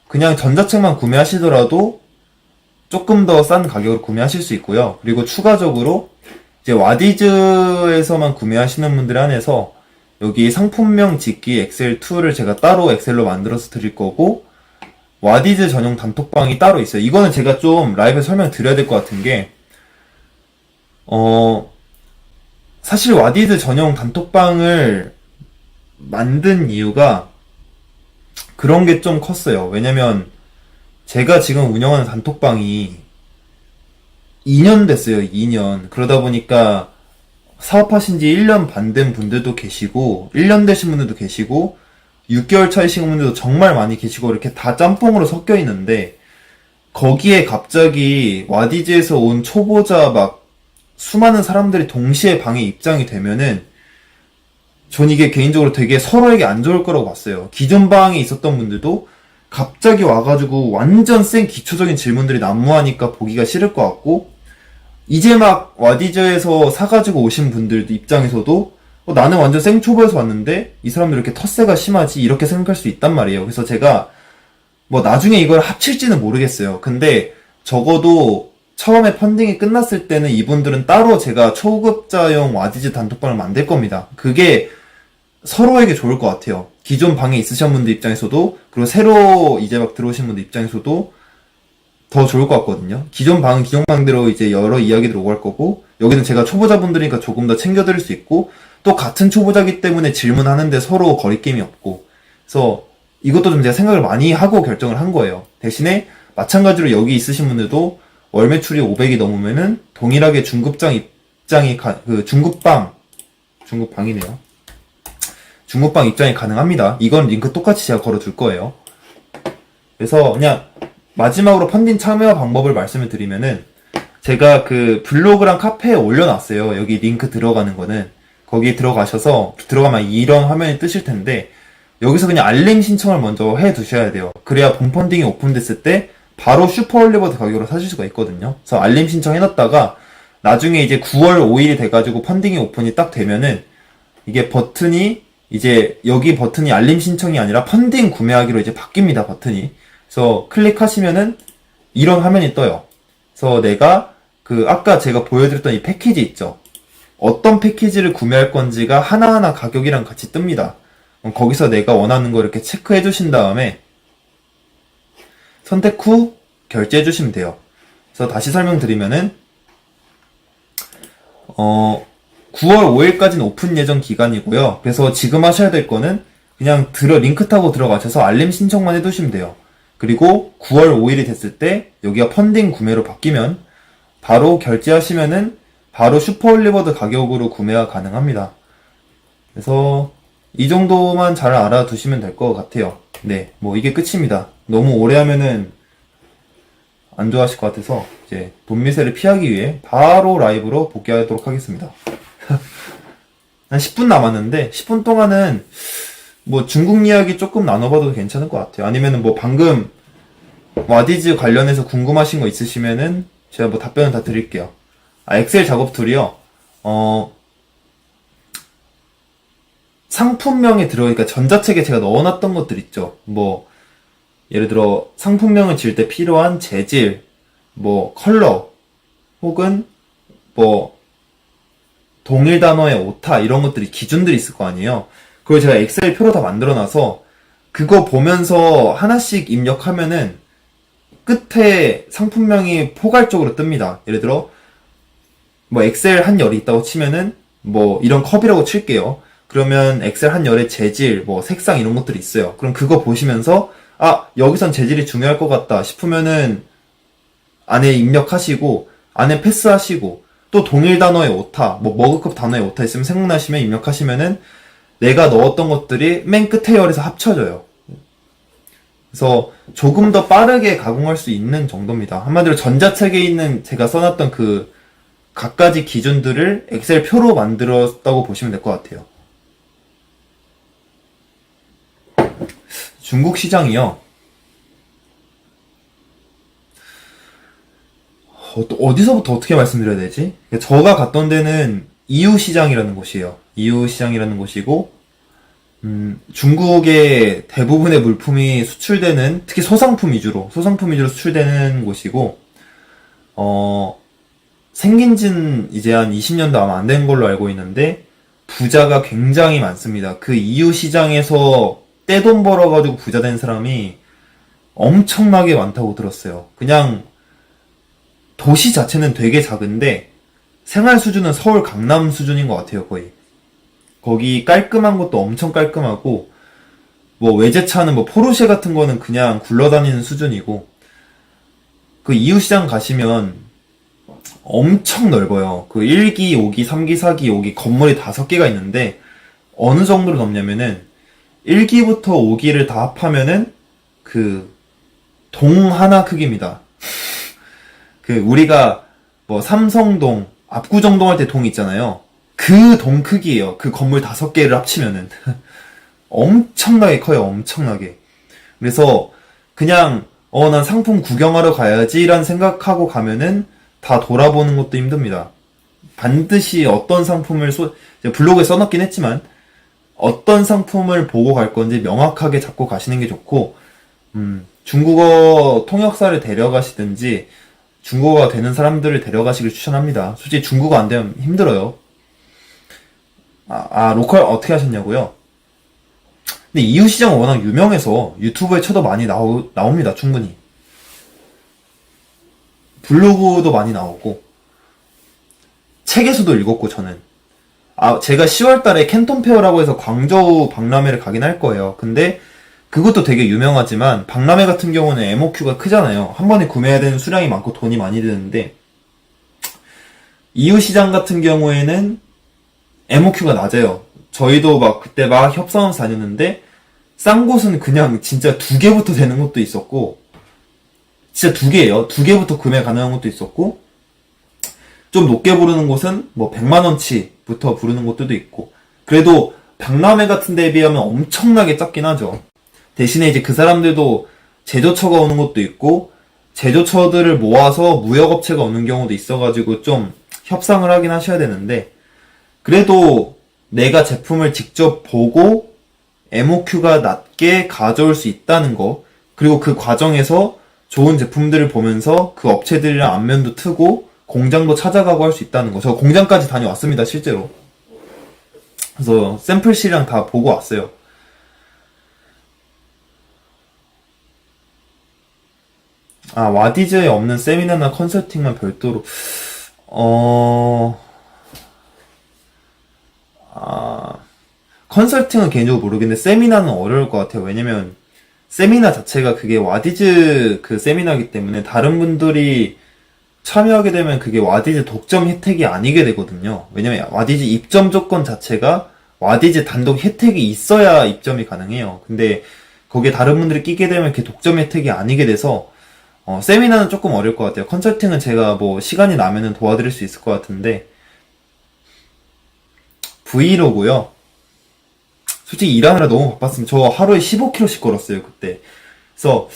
[SPEAKER 1] 그냥 전자책만 구매하시더라도 조금 더 싼 가격으로 구매하실 수 있고요. 그리고 추가적으로 이제 와디즈에서만 구매하시는 분들에 한해서 여기 상품명 짓기 엑셀 툴을 제가 따로 엑셀로 만들어서 드릴 거고, 와디즈 전용 단톡방이 따로 있어요. 이거는 제가 좀 라이브에 설명 드려야 될 것 같은 게, 사실 와디즈 전용 단톡방을 만든 이유가 그런 게 좀 컸어요. 왜냐면 제가 지금 운영하는 단톡방이 2년 됐어요. 2년. 그러다 보니까 사업하신 지 1년 반 된 분들도 계시고 1년 되신 분들도 계시고 6개월 차이신 분들도 정말 많이 계시고 이렇게 다 짬뽕으로 섞여 있는데, 거기에 갑자기 와디즈에서 온 초보자 막 수많은 사람들이 동시에 방에 입장이 되면은 전 이게 개인적으로 되게 서로에게 안 좋을 거라고 봤어요. 기존 방에 있었던 분들도 갑자기 와가지고 완전 센 기초적인 질문들이 난무하니까 보기가 싫을 것 같고, 이제 막 와디즈에서 사가지고 오신 분들 입장에서도 나는 완전 생초보에서 왔는데 이 사람들 이렇게 텃세가 심하지, 이렇게 생각할 수 있단 말이에요. 그래서 제가 뭐 나중에 이걸 합칠지는 모르겠어요. 근데 적어도 처음에 펀딩이 끝났을 때는 이분들은 따로 제가 초급자용 와디즈 단톡방을 만들 겁니다. 그게 서로에게 좋을 것 같아요. 기존 방에 있으신 분들 입장에서도, 그리고 새로 이제 막 들어오신 분들 입장에서도 더 좋을 것 같거든요. 기존 방은 기존 방대로 이제 여러 이야기들 오고 할 거고, 여기는 제가 초보자분들이니까 조금 더 챙겨드릴 수 있고, 또 같은 초보자기 때문에 질문하는데 서로 거리낌이 없고, 그래서 이것도 좀 제가 생각을 많이 하고 결정을 한 거예요. 대신에 마찬가지로 여기 있으신 분들도 월 매출이 500이 넘으면은 동일하게 중급방이네요. 중급방 입장이 가능합니다. 이건 링크 똑같이 제가 걸어둘 거예요. 그래서 그냥 마지막으로 펀딩 참여 방법을 말씀을 드리면은, 제가 그 블로그랑 카페에 올려놨어요. 여기 링크 들어가는 거는. 거기 들어가면 이런 화면이 뜨실 텐데, 여기서 그냥 알림 신청을 먼저 해 두셔야 돼요. 그래야 본 펀딩이 오픈됐을 때 바로 슈퍼 얼리버드 가격으로 사실 수가 있거든요. 그래서 알림 신청 해놨다가 나중에 이제 9월 5일이 돼가지고 펀딩이 오픈이 딱 되면은 이게 버튼이 이제 여기 버튼이 알림 신청이 아니라 펀딩 구매하기로 이제 바뀝니다, 버튼이. 그래서 클릭하시면은 이런 화면이 떠요. 그래서 내가 아까 제가 보여드렸던 이 패키지 있죠? 어떤 패키지를 구매할 건지가 하나하나 가격이랑 같이 뜹니다. 거기서 내가 원하는 거 이렇게 체크해 주신 다음에 선택 후 결제해 주시면 돼요. 그래서 다시 설명드리면은 9월 5일까지는 오픈 예정 기간이고요. 그래서 지금 하셔야 될 거는 그냥 링크 타고 들어가셔서 알림 신청만 해두시면 돼요. 그리고 9월 5일이 됐을 때 여기가 펀딩 구매로 바뀌면 바로 결제하시면은 바로 슈퍼올리버드 가격으로 구매가 가능합니다. 그래서 이 정도만 잘 알아두시면 될 것 같아요. 네, 뭐 이게 끝입니다. 너무 오래 하면은 안 좋아하실 것 같아서 이제 돈 미세를 피하기 위해 바로 라이브로 복귀하도록 하겠습니다. 한 10분 남았는데 10분 동안은 뭐 중국 이야기 조금 나눠봐도 괜찮을 것 같아요. 아니면은 뭐 방금 와디즈 관련해서 궁금하신 거 있으시면은 제가 뭐 답변을 다 드릴게요. 엑셀 작업 툴이요. 상품명에 그러니까 전자책에 제가 넣어놨던 것들 있죠. 뭐 예를 들어 상품명을 지을 때 필요한 재질, 뭐 컬러, 혹은 뭐 동일 단어의 오타 이런 것들이 기준들이 있을 거 아니에요. 그걸 제가 엑셀 표로 다 만들어놔서 그거 보면서 하나씩 입력하면은 끝에 상품명이 포괄적으로 뜹니다. 예를 들어 뭐 엑셀 한 열이 있다고 치면은 뭐 이런 컵이라고 칠게요. 그러면 엑셀 한 열의 재질, 뭐 색상 이런 것들이 있어요. 그럼 그거 보시면서 여기선 재질이 중요할 것 같다 싶으면은 안에 입력하시고 안에 패스하시고 또 동일 단어의 오타, 뭐 머그컵 단어의 오타 있으면 생각나시면 입력하시면은 내가 넣었던 것들이 맨 끝에 열에서 합쳐져요. 그래서 조금 더 빠르게 가공할 수 있는 정도입니다. 한마디로 전자책에 있는 제가 써놨던 각가지 기준들을 엑셀 표로 만들었다고 보시면 될 것 같아요. 중국 시장이요. 어디서부터 어떻게 말씀드려야 되지? 제가 갔던 데는 이유시장이라는 곳이에요. 이유시장이라는 곳이고, 중국의 대부분의 물품이 수출되는, 특히 소상품 위주로 수출되는 곳이고, 생긴 지는 이제 한 20년도 아마 안 된 걸로 알고 있는데, 부자가 굉장히 많습니다. 그 이유시장에서 떼돈 벌어가지고 부자 된 사람이 엄청나게 많다고 들었어요. 그냥, 도시 자체는 되게 작은데 생활 수준은 서울 강남 수준인 것 같아요. 거의 거기 깔끔한 것도 엄청 깔끔하고 뭐 외제차는 뭐 포르쉐 같은 거는 그냥 굴러다니는 수준이고 그 이웃시장 가시면 엄청 넓어요. 1기, 5기, 3기, 4기, 5기 건물이 5개가 있는데 어느 정도로 넓냐면은 1기부터 5기를 다 합하면은 동 하나 크기입니다. 우리가 뭐 삼성동, 압구정동 할 때 동 있잖아요. 그 동 크기예요. 그 건물 5개를 합치면은. 엄청나게 커요. 엄청나게. 그래서 그냥 난 상품 구경하러 가야지 라는 생각하고 가면은 다 돌아보는 것도 힘듭니다. 반드시 어떤 상품을 블로그에 써놨긴 했지만 어떤 상품을 보고 갈 건지 명확하게 잡고 가시는 게 좋고 중국어 통역사를 데려가시든지 중국어가 되는 사람들을 데려가시길 추천합니다. 솔직히 중국어 안 되면 힘들어요. 로컬 어떻게 하셨냐고요? 근데 이웃시장은 워낙 유명해서 유튜브에 쳐도 많이 나옵니다. 충분히. 블로그도 많이 나오고 책에서도 읽었고 저는 제가 10월달에 캔톤페어라고 해서 광저우 박람회를 가긴 할 거예요. 근데 그것도 되게 유명하지만 박람회 같은 경우는 MOQ가 크잖아요. 한 번에 구매해야 되는 수량이 많고 돈이 많이 드는데 이웃시장 같은 경우에는 MOQ가 낮아요. 저희도 그때 협상하면서 다녔는데 싼 곳은 그냥 진짜 2개부터 되는 것도 있었고 진짜 2개예요. 2개부터 구매 가능한 것도 있었고 좀 높게 부르는 곳은 뭐 100만원치부터 부르는 곳들도 있고 그래도 박람회 같은 데에 비하면 엄청나게 작긴 하죠. 대신에 이제 그 사람들도 제조처가 오는 것도 있고 제조처들을 모아서 무역업체가 오는 경우도 있어가지고 좀 협상을 하긴 하셔야 되는데 그래도 내가 제품을 직접 보고 MOQ가 낮게 가져올 수 있다는 거, 그리고 그 과정에서 좋은 제품들을 보면서 그 업체들이랑 안면도 트고 공장도 찾아가고 할 수 있다는 거. 저 공장까지 다녀왔습니다, 실제로. 그래서 샘플실이랑 다 보고 왔어요. 아, 와디즈에 없는 세미나나 컨설팅만 별도로, 어, 아, 컨설팅은 개인적으로 모르겠는데, 세미나는 어려울 것 같아요. 왜냐면, 세미나 자체가 그게 와디즈 그 세미나이기 때문에, 다른 분들이 참여하게 되면 그게 와디즈 독점 혜택이 아니게 되거든요. 왜냐면, 와디즈 입점 조건 자체가 와디즈 단독 혜택이 있어야 입점이 가능해요. 근데, 거기에 다른 분들이 끼게 되면 그게 독점 혜택이 아니게 돼서, 세미나는 조금 어려울 것 같아요. 컨설팅은 제가 뭐 시간이 나면은 도와드릴 수 있을 것 같은데, 브이로그요. 솔직히 일하느라 너무 바빴으면 저 하루에 15km씩 걸었어요, 그때. 그래서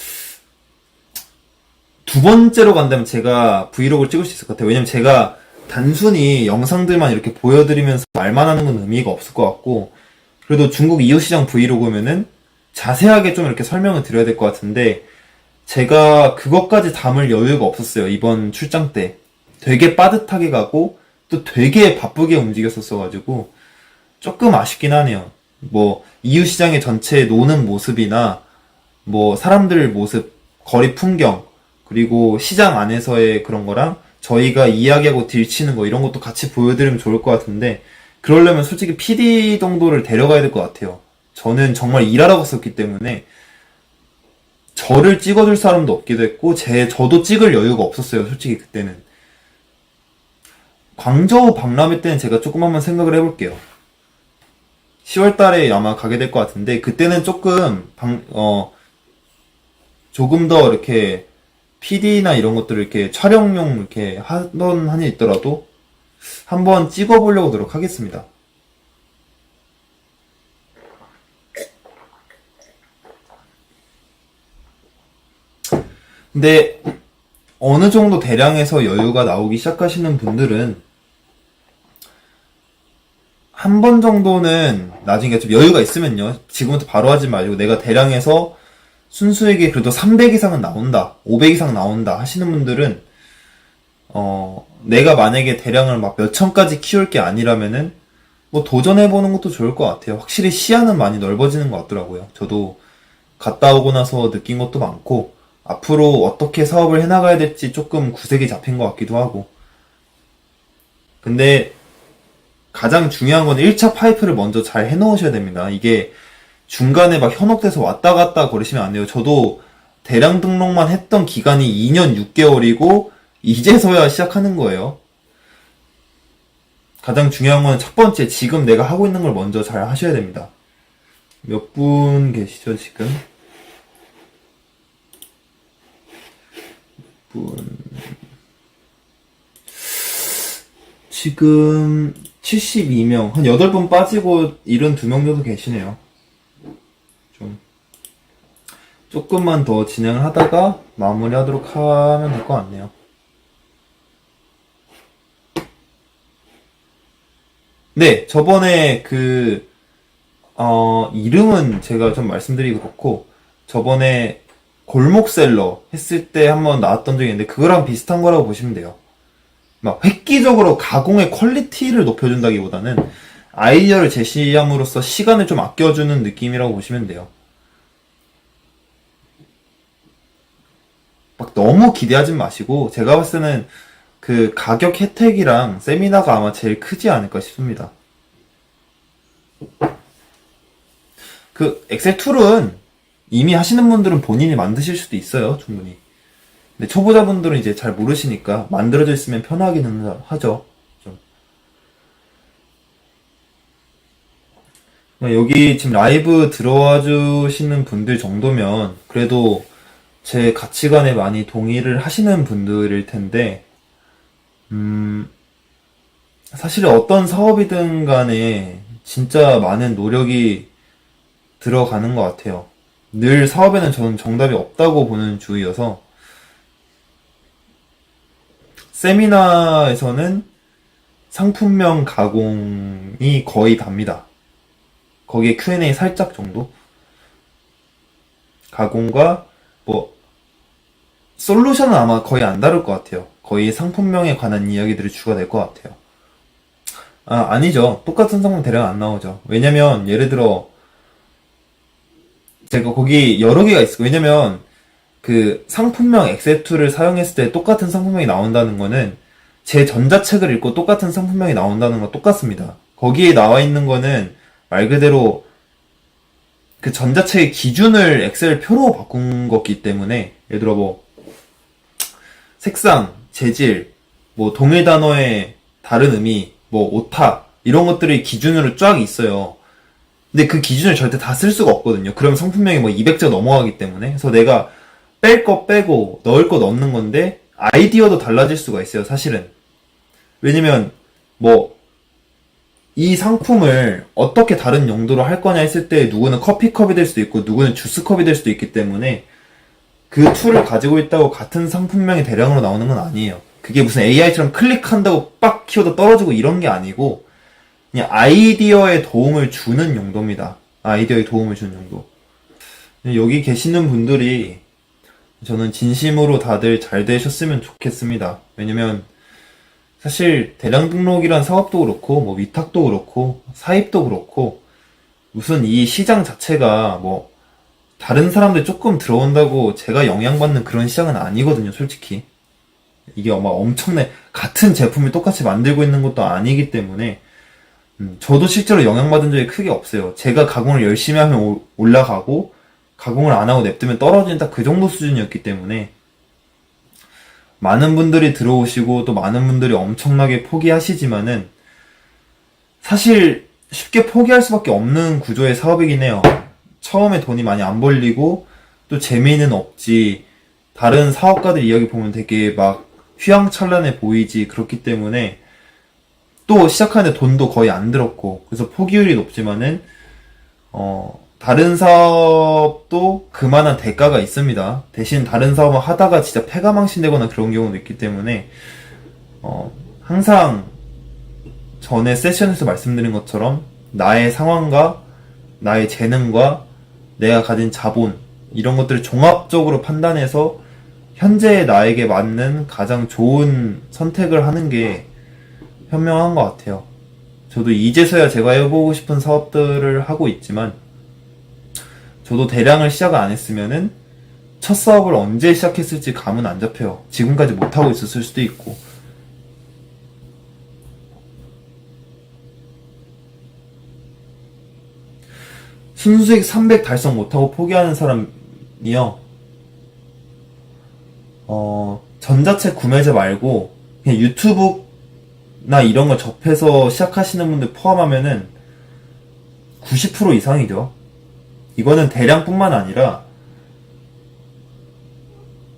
[SPEAKER 1] 두 번째로 간다면 제가 브이로그를 찍을 수 있을 것 같아요. 왜냐면 제가 단순히 영상들만 이렇게 보여드리면서 말만 하는 건 의미가 없을 것 같고, 그래도 중국 이웃시장 브이로그면은 자세하게 좀 이렇게 설명을 드려야 될 것 같은데, 제가 그것까지 담을 여유가 없었어요, 이번 출장 때. 되게 빠듯하게 가고, 또 되게 바쁘게 움직였었어가지고, 조금 아쉽긴 하네요. 뭐, 이웃시장의 전체 노는 모습이나, 뭐, 사람들 모습, 거리 풍경, 그리고 시장 안에서의 그런 거랑, 저희가 이야기하고 딜치는 거, 이런 것도 같이 보여드리면 좋을 것 같은데, 그러려면 솔직히 PD 정도를 데려가야 될 것 같아요. 저는 정말 일하러 갔었기 때문에, 저를 찍어줄 사람도 없기도 했고, 저도 찍을 여유가 없었어요, 솔직히 그때는. 광저우 박람회 때는 제가 조금 한번 생각을 해볼게요. 10월 달에 아마 가게 될 것 같은데, 그때는 조금, 조금 더 이렇게, PD나 이런 것들을 이렇게 촬영용 이렇게 하던 한이 있더라도, 한번 찍어보려고 노력하겠습니다. 근데, 어느 정도 대량에서 여유가 나오기 시작하시는 분들은, 한 번 정도는 나중에 좀 여유가 있으면요. 지금부터 바로 하지 말고 내가 대량해서 순수익이 그래도 300 이상은 나온다, 500 이상 나온다 하시는 분들은 내가 만약에 대량을 막 몇 천까지 키울 게 아니라면은 뭐 도전해보는 것도 좋을 것 같아요. 확실히 시야는 많이 넓어지는 것 같더라고요. 저도 갔다 오고 나서 느낀 것도 많고 앞으로 어떻게 사업을 해나가야 될지 조금 구색이 잡힌 것 같기도 하고. 근데 가장 중요한 건 1차 파이프를 먼저 잘 해놓으셔야 됩니다. 이게 중간에 막 현혹돼서 왔다 갔다 거리시면 안 돼요. 저도 대량 등록만 했던 기간이 2년 6개월이고 이제서야 시작하는 거예요. 가장 중요한 건 첫 번째, 지금 내가 하고 있는 걸 먼저 잘 하셔야 됩니다. 몇 분 계시죠, 지금? 지금 72명, 한 8분 빠지고 72명 정도 계시네요. 조금만 더 진행을 하다가 마무리하도록 하면 될 것 같네요. 네, 저번에 이름은 제가 좀 말씀드리기 그렇고, 저번에 골목셀러 했을 때 한번 나왔던 적이 있는데, 그거랑 비슷한 거라고 보시면 돼요. 막 획기적으로 가공의 퀄리티를 높여준다기보다는 아이디어를 제시함으로써 시간을 좀 아껴주는 느낌이라고 보시면 돼요. 막 너무 기대하진 마시고, 제가 봤을 때는 그 가격 혜택이랑 세미나가 아마 제일 크지 않을까 싶습니다. 그 엑셀 툴은 이미 하시는 분들은 본인이 만드실 수도 있어요, 충분히. 근데 초보자분들은 이제 잘 모르시니까 만들어져 있으면 편하기는 하죠. 좀. 여기 지금 라이브 들어와 주시는 분들 정도면 그래도 제 가치관에 많이 동의를 하시는 분들일 텐데, 사실 어떤 사업이든 간에 진짜 많은 노력이 들어가는 것 같아요. 늘 사업에는 저는 정답이 없다고 보는 주의여서, 세미나에서는 상품명 가공이 거의 답니다. 거기에 Q&A 살짝 정도? 가공과 뭐 솔루션은 아마 거의 안 다룰 것 같아요. 거의 상품명에 관한 이야기들이 주가 될 것 같아요. 아니죠. 똑같은 상품 대략 안 나오죠. 왜냐면 예를 들어 제가 거기 여러 개가 있어요. 왜냐면 그 상품명 엑셀2를 사용했을 때 똑같은 상품명이 나온다는 거는 제 전자책을 읽고 똑같은 상품명이 나온다는 건 똑같습니다. 거기에 나와 있는 거는 말 그대로 그 전자책의 기준을 엑셀 표로 바꾼 거기 때문에 예를 들어 뭐 색상, 재질, 뭐 동일 단어의 다른 의미, 뭐 오타 이런 것들이 기준으로 쫙 있어요. 근데 그 기준을 절대 다 쓸 수가 없거든요. 그러면 상품명이 뭐 200자 넘어가기 때문에. 그래서 내가 뺄 거 빼고 넣을 거 넣는 건데 아이디어도 달라질 수가 있어요, 사실은. 왜냐면 뭐 이 상품을 어떻게 다른 용도로 할 거냐 했을 때 누구는 커피컵이 될 수도 있고 누구는 주스컵이 될 수도 있기 때문에 그 툴을 가지고 있다고 같은 상품명이 대량으로 나오는 건 아니에요. 그게 무슨 AI처럼 클릭한다고 빡 키워도 떨어지고 이런 게 아니고 그냥 아이디어에 도움을 주는 용도입니다. 아이디어에 도움을 주는 용도. 여기 계시는 분들이 저는 진심으로 다들 잘 되셨으면 좋겠습니다. 왜냐면 사실 대량 등록이란 사업도 그렇고 뭐 위탁도 그렇고 사입도 그렇고 무슨 이 시장 자체가 뭐 다른 사람들 조금 들어온다고 제가 영향받는 그런 시장은 아니거든요, 솔직히. 이게 막 엄청나게 같은 제품을 똑같이 만들고 있는 것도 아니기 때문에 저도 실제로 영향받은 적이 크게 없어요. 제가 가공을 열심히 하면 올라가고 가공을 안 하고 냅두면 떨어지는 딱 그 정도 수준이었기 때문에 많은 분들이 들어오시고 또 많은 분들이 엄청나게 포기하시지만은 사실 쉽게 포기할 수밖에 없는 구조의 사업이긴 해요. 처음에 돈이 많이 안 벌리고 또 재미는 없지. 다른 사업가들 이야기 보면 되게 막 휘황찬란해 보이지. 그렇기 때문에 또 시작하는데 돈도 거의 안 들었고 그래서 포기율이 높지만은 다른 사업도 그만한 대가가 있습니다. 대신 다른 사업을 하다가 진짜 패가망신되거나 그런 경우도 있기 때문에 항상 전에 세션에서 말씀드린 것처럼 나의 상황과 나의 재능과 내가 가진 자본 이런 것들을 종합적으로 판단해서 현재의 나에게 맞는 가장 좋은 선택을 하는 게 현명한 것 같아요. 저도 이제서야 제가 해보고 싶은 사업들을 하고 있지만 저도 대량을 시작을 안 했으면은 첫 사업을 언제 시작했을지 감은 안 잡혀요. 지금까지 못하고 있었을 수도 있고. 순수익 300 달성 못하고 포기하는 사람이요. 전자책 구매자 말고 그냥 유튜브나 이런 걸 접해서 시작하시는 분들 포함하면은 90% 이상이죠. 이거는 대량뿐만 아니라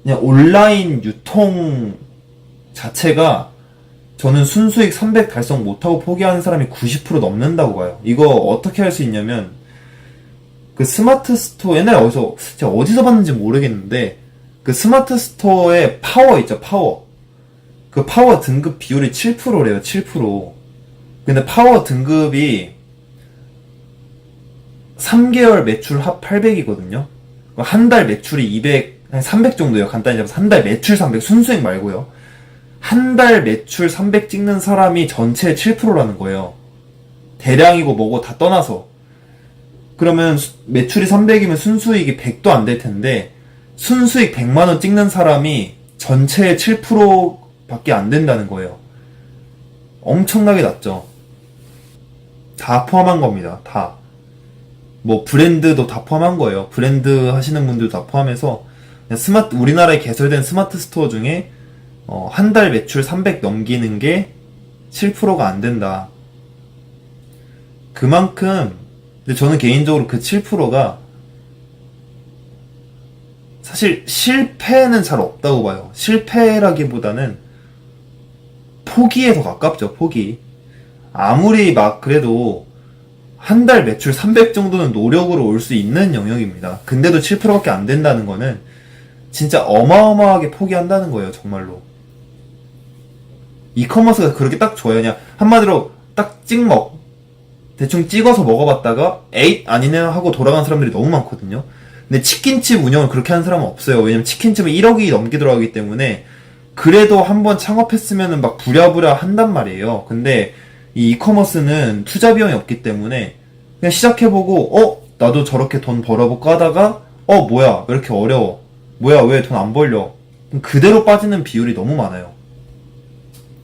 [SPEAKER 1] 그냥 온라인 유통 자체가 저는 순수익 300 달성 못하고 포기하는 사람이 90% 넘는다고 봐요. 이거 어떻게 할 수 있냐면 그 스마트 스토어 옛날에 제가 어디서 봤는지 모르겠는데 그 스마트 스토어에 파워 있죠, 파워. 그 파워 등급 비율이 7%래요, 7%. 근데 파워 등급이 3개월 매출 합 800이거든요. 한 달 매출이 200, 300 정도예요. 간단히 잡아서 한 달 매출 300, 순수익 말고요. 한 달 매출 300 찍는 사람이 전체의 7%라는 거예요. 대량이고 뭐고 다 떠나서. 그러면 매출이 300이면 순수익이 100도 안 될 텐데 순수익 100만원 찍는 사람이 전체의 7%밖에 안 된다는 거예요. 엄청나게 낮죠. 다 포함한 겁니다. 다. 뭐 브랜드도 다 포함한 거예요. 브랜드 하시는 분들도 다 포함해서 우리나라에 개설된 스마트 스토어 중에 한 달 매출 300 넘기는 게 7%가 안 된다. 그만큼 근데 저는 개인적으로 그 7%가 사실 실패는 잘 없다고 봐요. 실패라기보다는 포기에 더 가깝죠. 포기. 아무리 막 그래도 한 달 매출 300 정도는 노력으로 올 수 있는 영역입니다. 근데도 7%밖에 안 된다는 거는 진짜 어마어마하게 포기한다는 거예요. 정말로. 이커머스가 그렇게 딱 좋아요. 그냥 한마디로 딱 찍먹. 대충 찍어서 먹어봤다가 에잇 아니네 하고 돌아간 사람들이 너무 많거든요. 근데 치킨집 운영을 그렇게 하는 사람은 없어요. 왜냐면 치킨집은 1억이 넘게 들어가기 때문에 그래도 한번 창업했으면은 막 부랴부랴 한단 말이에요. 근데 이 이커머스는 투자 비용이 없기 때문에 그냥 시작해보고 나도 저렇게 돈 벌어볼까 하다가 뭐야 왜 이렇게 어려워, 뭐야 왜 돈 안 벌려, 그대로 빠지는 비율이 너무 많아요.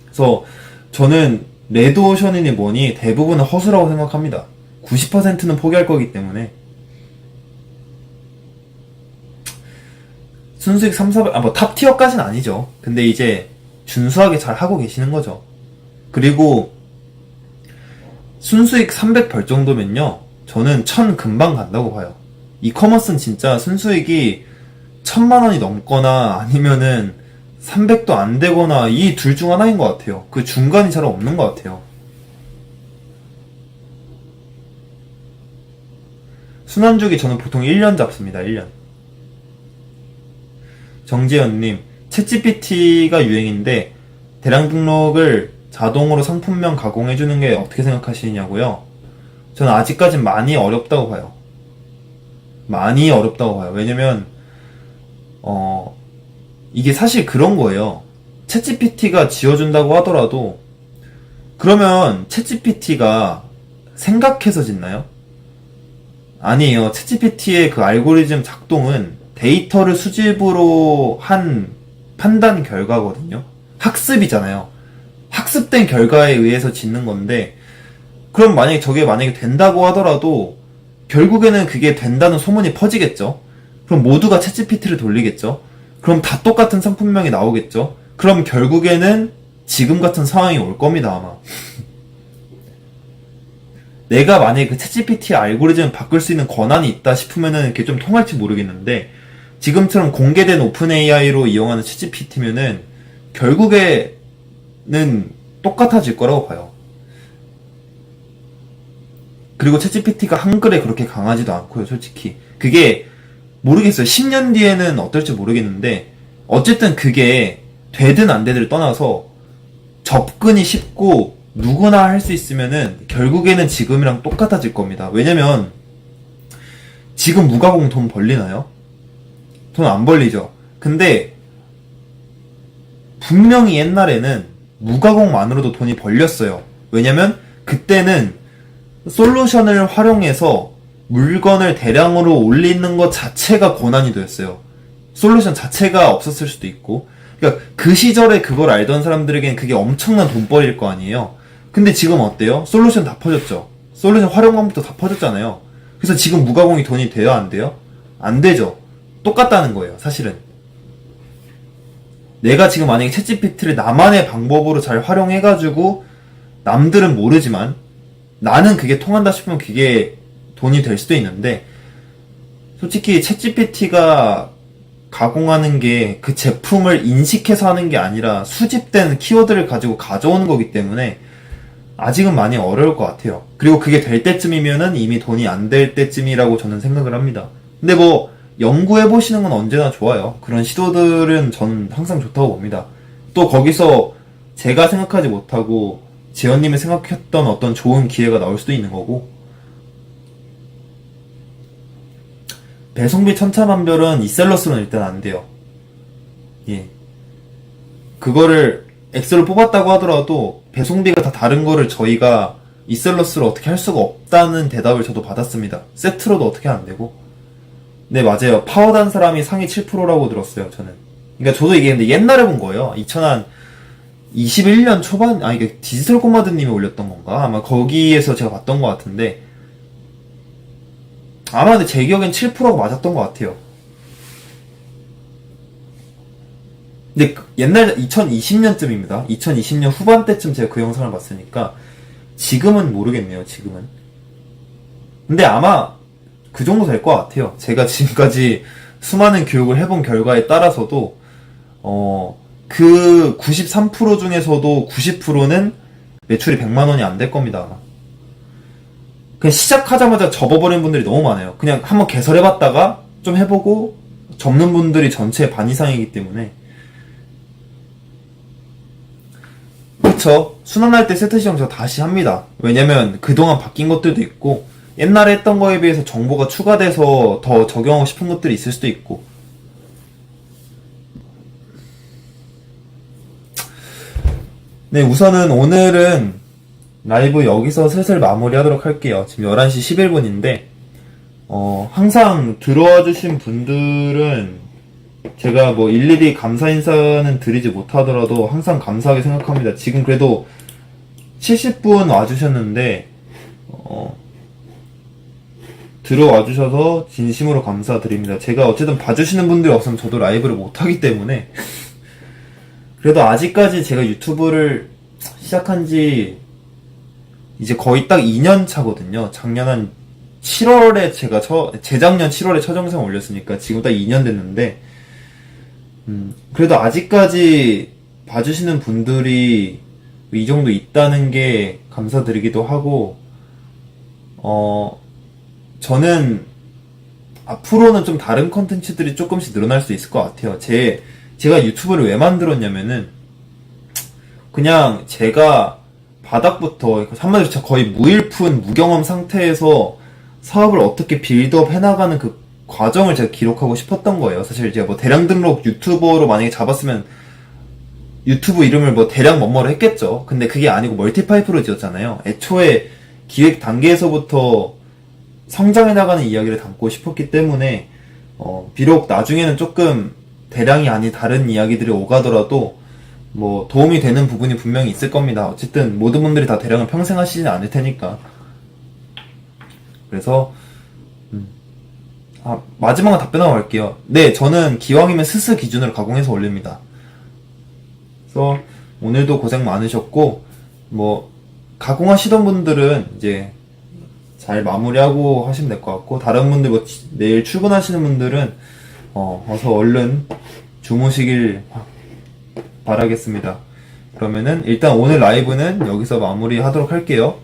[SPEAKER 1] 그래서 저는 레드오션이니 뭐니 대부분은 허수라고 생각합니다. 90%는 포기할 거기 때문에. 순수익 3, 400, 뭐 탑티어까지는 아니죠. 근데 이제 준수하게 잘 하고 계시는 거죠. 그리고 순수익 300 벌 정도면요, 저는 1000 금방 간다고 봐요. 이커머스는 진짜 순수익이 1000만 원이 넘거나 아니면은 300도 안 되거나 이 둘 중 하나인 것 같아요. 그 중간이 잘 없는 것 같아요. 순환주기 저는 보통 1년 잡습니다. 1년. 정재현님, 챗GPT가 유행인데 대량 등록을 자동으로 상품명 가공해주는 게 어떻게 생각하시냐고요? 저는 아직까진 많이 어렵다고 봐요. 많이 어렵다고 봐요. 왜냐면 이게 사실 그런 거예요. 챗GPT가 지어준다고 하더라도 그러면 챗GPT가 생각해서 짓나요? 아니에요. 챗GPT의 그 알고리즘 작동은 데이터를 수집으로 한 판단 결과거든요. 학습이잖아요. 학습된 결과에 의해서 짓는 건데, 그럼 저게 된다고 하더라도 결국에는 그게 된다는 소문이 퍼지겠죠. 그럼 모두가 챗GPT를 돌리겠죠. 그럼 다 똑같은 상품명이 나오겠죠. 그럼 결국에는 지금 같은 상황이 올 겁니다, 아마. 내가 만약에 그 챗GPT 알고리즘을 바꿀 수 있는 권한이 있다 싶으면은 그게 좀 통할지 모르겠는데, 지금처럼 공개된 오픈 AI로 이용하는 챗GPT면은 결국에는 똑같아질 거라고 봐요. 그리고 챗GPT가 한글에 그렇게 강하지도 않고요, 솔직히. 그게 모르겠어요. 10년 뒤에는 어떨지 모르겠는데, 어쨌든 그게 되든 안 되든을 떠나서 접근이 쉽고 누구나 할 수 있으면은 결국에는 지금이랑 똑같아질 겁니다. 왜냐면 지금 무가공 돈 벌리나요? 돈 안 벌리죠. 근데 분명히 옛날에는 무가공만으로도 돈이 벌렸어요. 왜냐면 그때는 솔루션을 활용해서 물건을 대량으로 올리는 것 자체가 고난이 되었어요. 솔루션 자체가 없었을 수도 있고. 그러니까 그 시절에 그걸 알던 사람들에게는 그게 엄청난 돈벌이일 거 아니에요. 근데 지금 어때요? 솔루션 다 퍼졌죠. 솔루션 활용 방법도 다 퍼졌잖아요. 그래서 지금 무가공이 돈이 돼요? 안 돼요? 안 되죠. 똑같다는 거예요, 사실은. 내가 지금 만약에 챗GPT를 나만의 방법으로 잘 활용해가지고 남들은 모르지만 나는 그게 통한다 싶으면 그게 돈이 될 수도 있는데, 솔직히 챗GPT가 가공하는 게 그 제품을 인식해서 하는 게 아니라 수집된 키워드를 가지고 가져오는 거기 때문에 아직은 많이 어려울 것 같아요. 그리고 그게 될 때쯤이면은 이미 돈이 안 될 때쯤이라고 저는 생각을 합니다. 근데 뭐 연구해보시는 건 언제나 좋아요. 그런 시도들은 저는 항상 좋다고 봅니다. 또 거기서 제가 생각하지 못하고 재현님이 생각했던 어떤 좋은 기회가 나올 수도 있는 거고. 배송비 천차만별은 이셀러스로는 일단 안 돼요. 예. 그거를 엑셀로 뽑았다고 하더라도 배송비가 다 다른 거를 저희가 이셀러스로 어떻게 할 수가 없다는 대답을 저도 받았습니다. 세트로도 어떻게 안 되고. 네, 맞아요. 파워단 사람이 상위 7%라고 들었어요, 저는. 그러니까 저도 이게 근데 옛날에 본 거예요. 2021년 초반, 이게 디지털 꼬마드님이 올렸던 건가? 아마 거기에서 제가 봤던 것 같은데, 아마 근데 제 기억엔 7%가 맞았던 것 같아요. 근데 옛날 2020년쯤입니다. 2020년 후반때쯤 제가 그 영상을 봤으니까 지금은 모르겠네요. 지금은. 근데 아마 그 정도 될 것 같아요. 제가 지금까지 수많은 교육을 해본 결과에 따라서도 그 93% 중에서도 90%는 매출이 100만 원이 안 될 겁니다. 아마. 그냥 시작하자마자 접어버린 분들이 너무 많아요. 그냥 한번 개설해봤다가 좀 해보고 접는 분들이 전체 반 이상이기 때문에. 그쵸. 순환할 때 세트 시정 저 다시 합니다. 왜냐면 그동안 바뀐 것들도 있고 옛날에 했던 거에 비해서 정보가 추가돼서 더 적용하고 싶은 것들이 있을 수도 있고. 네, 우선은 오늘은 라이브 여기서 슬슬 마무리하도록 할게요. 지금 11시 11분인데 항상 들어와 주신 분들은 제가 뭐 일일이 감사 인사는 드리지 못하더라도 항상 감사하게 생각합니다. 지금 그래도 70분 와주셨는데 들어와 주셔서 진심으로 감사드립니다. 제가 어쨌든 봐주시는 분들이 없으면 저도 라이브를 못하기 때문에 그래도 아직까지 제가 유튜브를 시작한 지 이제 거의 딱 2년 차거든요. 작년 한 7월에 재작년 7월에 첫 영상 올렸으니까 지금 딱 2년 됐는데 그래도 아직까지 봐주시는 분들이 이 정도 있다는 게 감사드리기도 하고, 저는 앞으로는 좀 다른 컨텐츠들이 조금씩 늘어날 수 있을 것 같아요. 제가 유튜브를 왜 만들었냐면은, 그냥 제가 바닥부터, 한마디로 진짜 거의 무일푼, 무경험 상태에서 사업을 어떻게 빌드업 해나가는 그 과정을 제가 기록하고 싶었던 거예요. 사실 제가 뭐 대량 등록 유튜버로 만약에 잡았으면 유튜브 이름을 뭐 대량 뭐뭐로 했겠죠. 근데 그게 아니고 멀티파이프로 지었잖아요. 애초에 기획 단계에서부터 성장해 나가는 이야기를 담고 싶었기 때문에 비록 나중에는 조금 대량이 아닌 다른 이야기들이 오가더라도 뭐 도움이 되는 부분이 분명히 있을 겁니다. 어쨌든 모든 분들이 다 대량을 평생 하시진 않을 테니까. 그래서 마지막으로 답변하고 갈게요. 네, 저는 기왕이면 스스 기준으로 가공해서 올립니다. 그래서 오늘도 고생 많으셨고, 뭐 가공하시던 분들은 이제 잘 마무리하고 하시면 될 것 같고, 다른 분들 뭐 내일 출근하시는 분들은 어서 얼른 주무시길 바라겠습니다. 그러면은 일단 오늘 라이브는 여기서 마무리하도록 할게요.